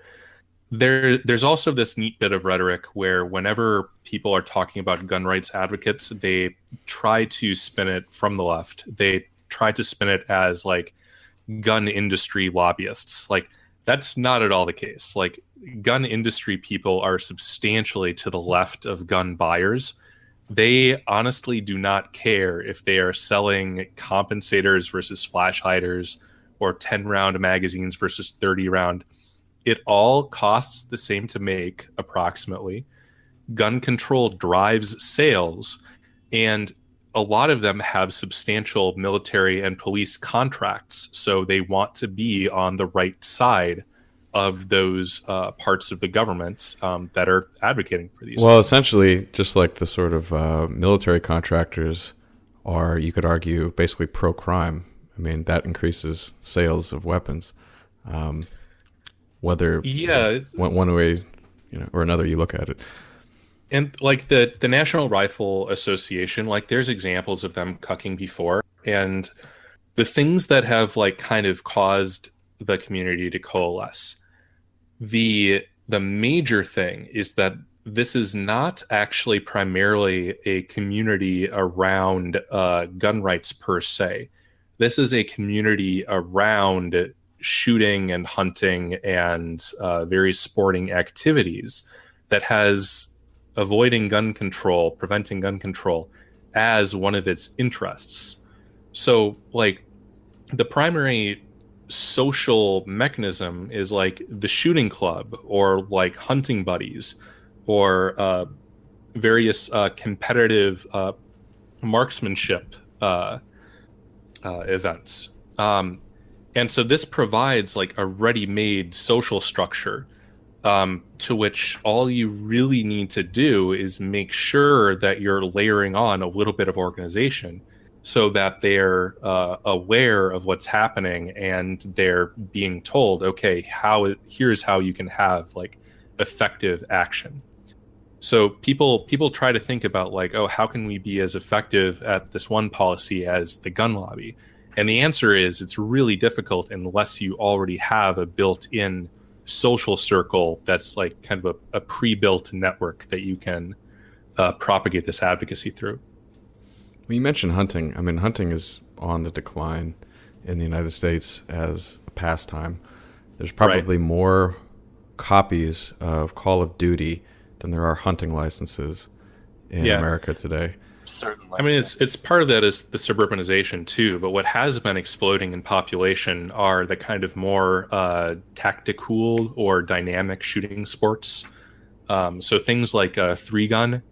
there's also this neat bit of rhetoric where whenever people are talking about gun rights advocates, they try to spin it from the left. They try to spin it as like gun industry lobbyists. Like, that's not at all the case. Like, gun industry people are substantially to the left of gun buyers. They honestly do not care if they are selling compensators versus flash hiders or 10-round magazines versus 30-round. It all costs the same to make, approximately. Gun control drives sales, and a lot of them have substantial military and police contracts, so they want to be on the right side of those parts of the government that are advocating for these Well, things. essentially, just like the sort of military contractors are, you could argue, basically pro-crime. I mean, that increases sales of weapons. Whether one way, or another, you look at it. And like the National Rifle Association, like there's examples of them cucking before, and the things that have like kind of caused the community to coalesce. The major thing is that this is not actually primarily a community around gun rights per se. This is a community around shooting and hunting and various sporting activities that has avoiding gun control, preventing gun control as one of its interests. So like the primary social mechanism is like the shooting club or like hunting buddies or various competitive marksmanship events. And so this provides like a ready-made social structure to which all you really need to do is make sure that you're layering on a little bit of organization so that they're aware of what's happening and they're being told, okay, here's how you can have like effective action. So people try to think about like, oh, how can we be as effective at this one policy as the gun lobby? And the answer is it's really difficult unless you already have a built-in social circle that's like kind of a pre-built network that you can propagate this advocacy through. Well, you mentioned hunting. I mean, hunting is on the decline in the United States as a pastime. There's probably more copies of Call of Duty than there are hunting licenses in America today. Certainly. I mean, it's part of that is the suburbanization too, but what has been exploding in population are the kind of more tactical or dynamic shooting sports. So things like a 3-gun,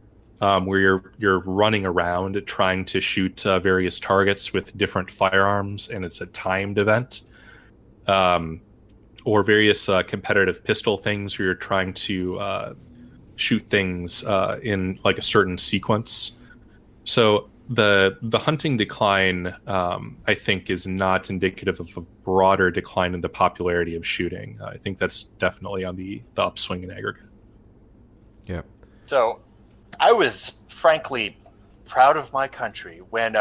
where you're running around trying to shoot various targets with different firearms, and it's a timed event. Or various competitive pistol things where you're trying to shoot things in like a certain sequence. So the hunting decline, I think, is not indicative of a broader decline in the popularity of shooting. I think that's definitely on the upswing in aggregate. Yeah. So I was frankly proud of my country when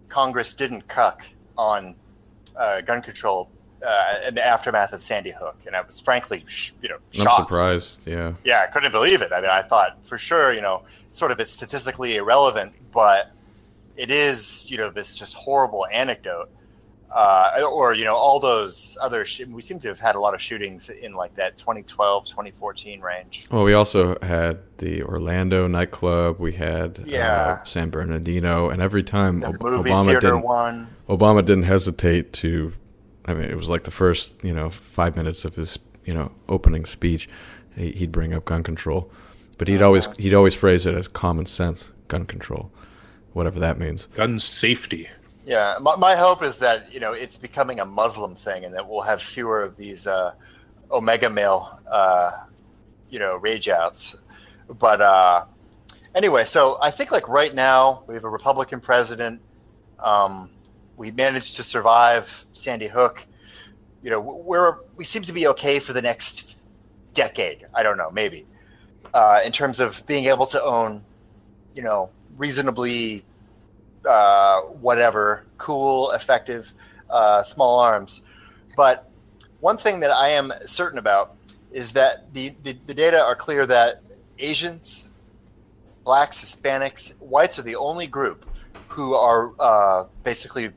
Congress didn't cuck on gun control in the aftermath of Sandy Hook, and I was frankly, shocked. I'm surprised. Yeah. Yeah, I couldn't believe it. I mean, I thought for sure, sort of it's statistically irrelevant, but it is, this just horrible anecdote, or all those other. We seem to have had a lot of shootings in like that 2012, 2014 range. Well, we also had the Orlando nightclub. We had San Bernardino, and every time Obama didn't hesitate to. I mean, it was like the first, 5 minutes of his, opening speech, he'd bring up gun control. But he'd always phrase it as common sense gun control, whatever that means. Gun safety. Yeah, my hope is that it's becoming a Muslim thing, and that we'll have fewer of these Omega male rage outs. But anyway, so I think like right now we have a Republican president. We managed to survive Sandy Hook. We seem to be okay for the next decade. I don't know, maybe. In terms of being able to own, reasonably, whatever, cool, effective, small arms. But one thing that I am certain about is that the data are clear that Asians, blacks, Hispanics, whites are the only group who are basically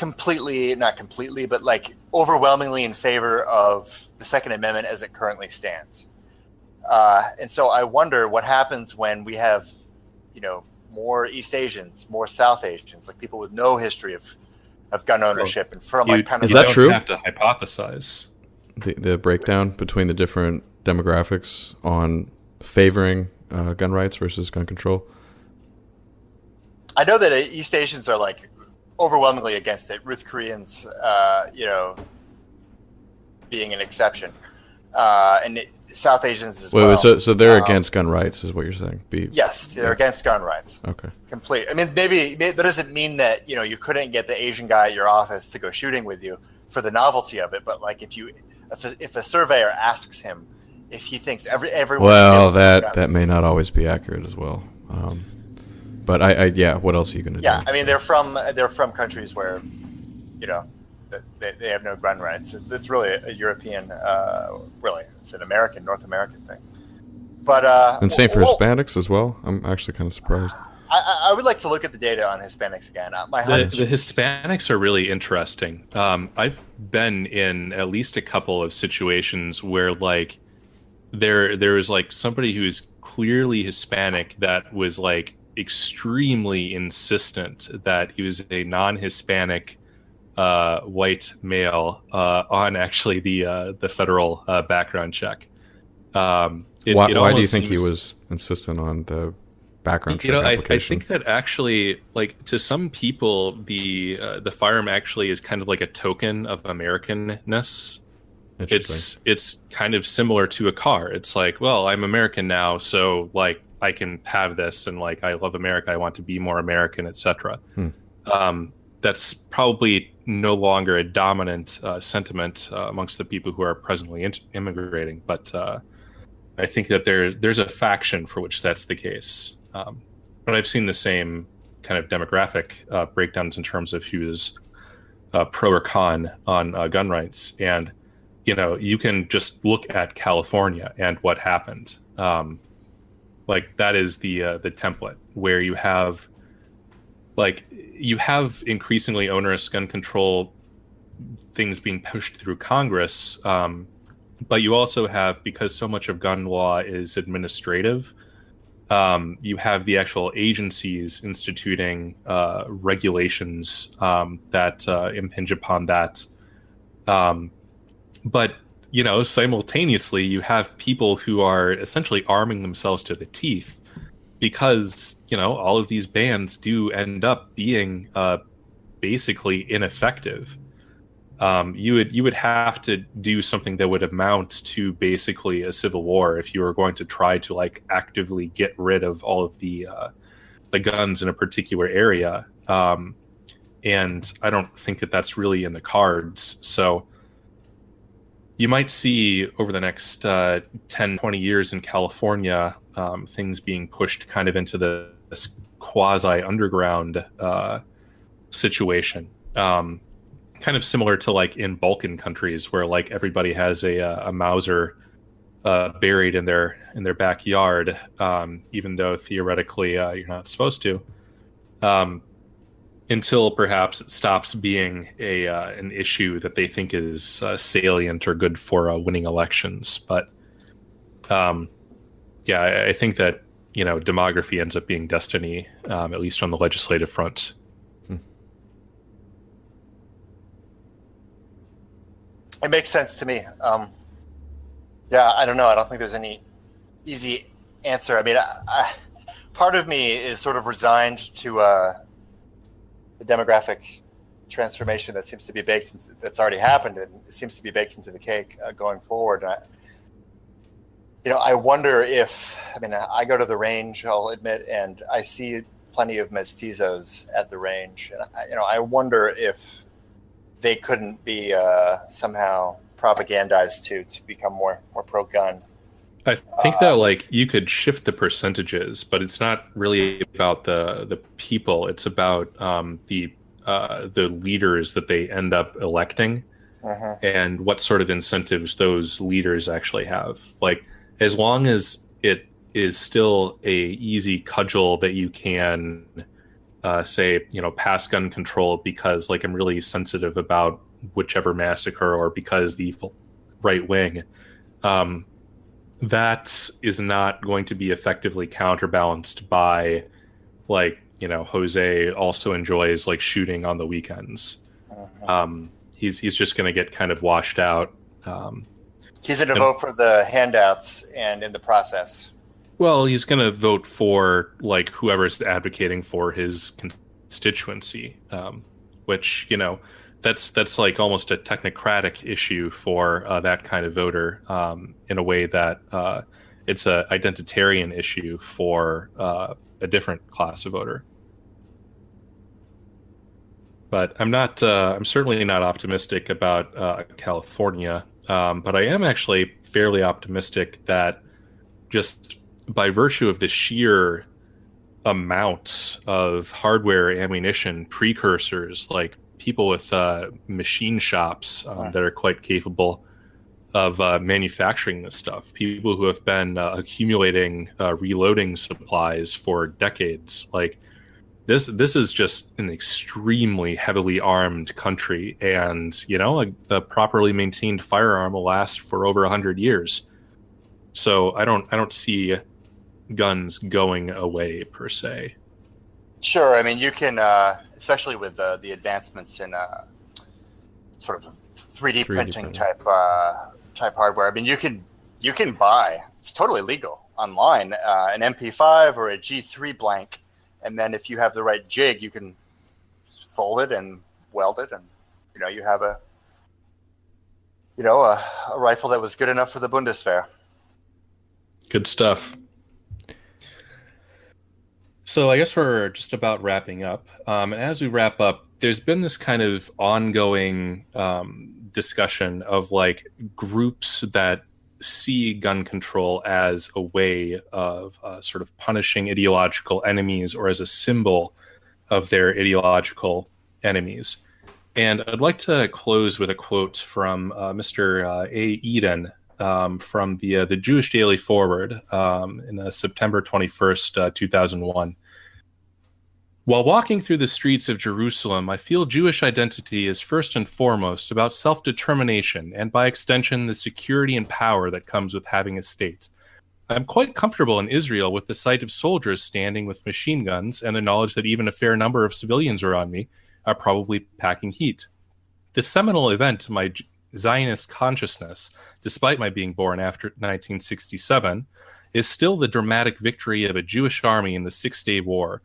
not completely, but like overwhelmingly in favor of the Second Amendment as it currently stands. And so I wonder what happens when we have, more East Asians, more South Asians, like people with no history of gun ownership, and from like kind of. Is that true? You have to hypothesize the breakdown between the different demographics on favoring gun rights versus gun control. I know that East Asians are like overwhelmingly against it. Ruth Koreans, being an exception. And South Asians as well. So they're against gun rights, is what you're saying? Yes, they're against gun rights. Okay. Complete. I mean, maybe that doesn't mean that you couldn't get the Asian guy at your office to go shooting with you for the novelty of it. But like if a surveyor asks him if he thinks everyone. Well, that may not always be accurate as well. But what else are you going to do? Yeah, I mean they're from countries where, they have no gun rights. It's really a European, it's an North American thing. But and same for Hispanics as well. I'm actually kind of surprised. I would like to look at the data on Hispanics again. The Hispanics are really interesting. I've been in at least a couple of situations where like there is like somebody who's clearly Hispanic that was like extremely insistent that he was a non-Hispanic white male on actually the federal background check. Why do you think he was insistent on the background check application? I think that actually, like, to some people, the firearm actually is kind of like a token of Americanness. It's kind of similar to a car. It's like, well, I'm American now, so like I can have this, and like I love America, I want to be more American, etc. That's probably no longer a dominant sentiment amongst the people who are presently immigrating, but I think that there's a faction for which that's the case. But I've seen the same kind of demographic breakdowns in terms of who's pro or con on gun rights, and you can just look at California and what happened. Like that is the template where you have increasingly onerous gun control things being pushed through Congress, but you also have, because so much of gun law is administrative, you have the actual agencies instituting regulations that impinge upon that. But simultaneously, you have people who are essentially arming themselves to the teeth, because all of these bans do end up being basically ineffective. You would have to do something that would amount to basically a civil war if you were going to try to like actively get rid of all of the guns in a particular area. And I don't think that that's really in the cards. So you might see over the next 10, 20 years in California, things being pushed kind of into this quasi-underground situation. Kind of similar to like in Balkan countries where like everybody has a Mauser buried in their backyard, even though theoretically you're not supposed to, until perhaps it stops being an issue that they think is salient or good for winning elections. But I think that demography ends up being destiny, at least on the legislative front. It makes sense to me. I don't know. I don't think there's any easy answer. I mean, part of me is sort of resigned to the demographic transformation that seems to be that's already happened, and it seems to be baked into the cake going forward. I wonder if, I go to the range, I'll admit, and I see plenty of mestizos at the range, and I wonder if they couldn't be somehow propagandized to become more pro-gun. I think that you could shift the percentages, but it's not really about the people. It's about the leaders that they end up electing, and what sort of incentives those leaders actually have. As long as it is still a easy cudgel that you can say, pass gun control because I'm really sensitive about whichever massacre, or because the right wing, that is not going to be effectively counterbalanced by Jose also enjoys shooting on the weekends. He's just going to get kind of washed out. He's going to vote for the handouts, and in the process, well, he's going to vote for whoever's advocating for his constituency, which that's almost a technocratic issue for that kind of voter, in a way that it's a identitarian issue for a different class of voter. But I'm certainly not optimistic about California, but I am actually fairly optimistic that just by virtue of the sheer amount of hardware, ammunition, precursors, people with machine shops that are quite capable of manufacturing this stuff, people who have been accumulating reloading supplies for decades. This is just an extremely heavily armed country, and a properly maintained firearm will last for over 100 years. So I don't see guns going away per se. Sure. I mean, you can, especially with the advancements in sort of 3D printing type hardware. I mean, you can buy, it's totally legal online, an MP5 or a G3 blank, and then if you have the right jig, you can fold it and weld it, and you have a rifle that was good enough for the Bundeswehr. Good stuff. So I guess we're just about wrapping up. And as we wrap up, there's been this kind of ongoing discussion of groups that see gun control as a way of sort of punishing ideological enemies, or as a symbol of their ideological enemies. And I'd like to close with a quote from Mr. A. Eden, from the Jewish Daily Forward, in September 21st, 2001. While walking through the streets of Jerusalem, I feel Jewish identity is first and foremost about self-determination, and by extension, the security and power that comes with having a state. I'm quite comfortable in Israel with the sight of soldiers standing with machine guns, and the knowledge that even a fair number of civilians around me are probably packing heat. The seminal event to my Zionist consciousness, despite my being born after 1967, is still the dramatic victory of a Jewish army in the Six-Day War.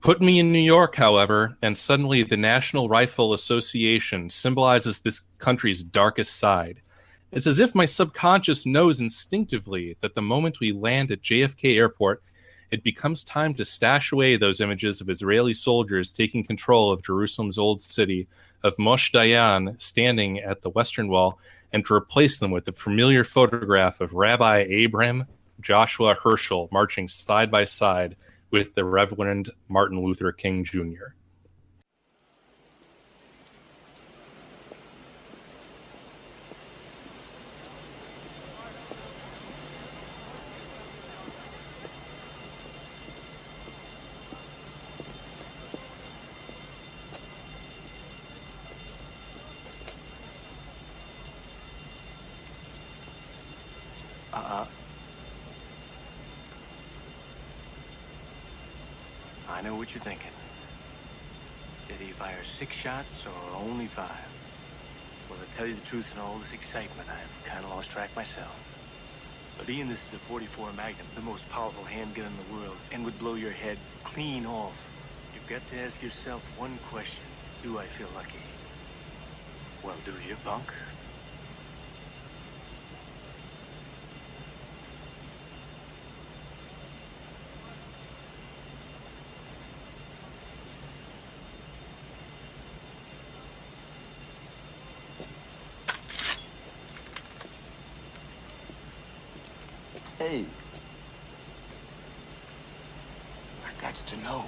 Put me in New York, however, and suddenly the National Rifle Association symbolizes this country's darkest side. It's as if my subconscious knows instinctively that the moment we land at JFK Airport, it becomes time to stash away those images of Israeli soldiers taking control of Jerusalem's old city, of Moshe Dayan standing at the Western Wall, and to replace them with the familiar photograph of Rabbi Abraham Joshua Herschel marching side by side with the Reverend Martin Luther King Jr. I know what you're thinking. Did he fire 6 shots or only 5? Well, to tell you the truth, in all this excitement, I've kind of lost track myself. But Ian, this is a 44 Magnum, the most powerful handgun in the world, and would blow your head clean off. You've got to ask yourself one question. Do I feel lucky? Well, do you, punk? Hey. I got to know.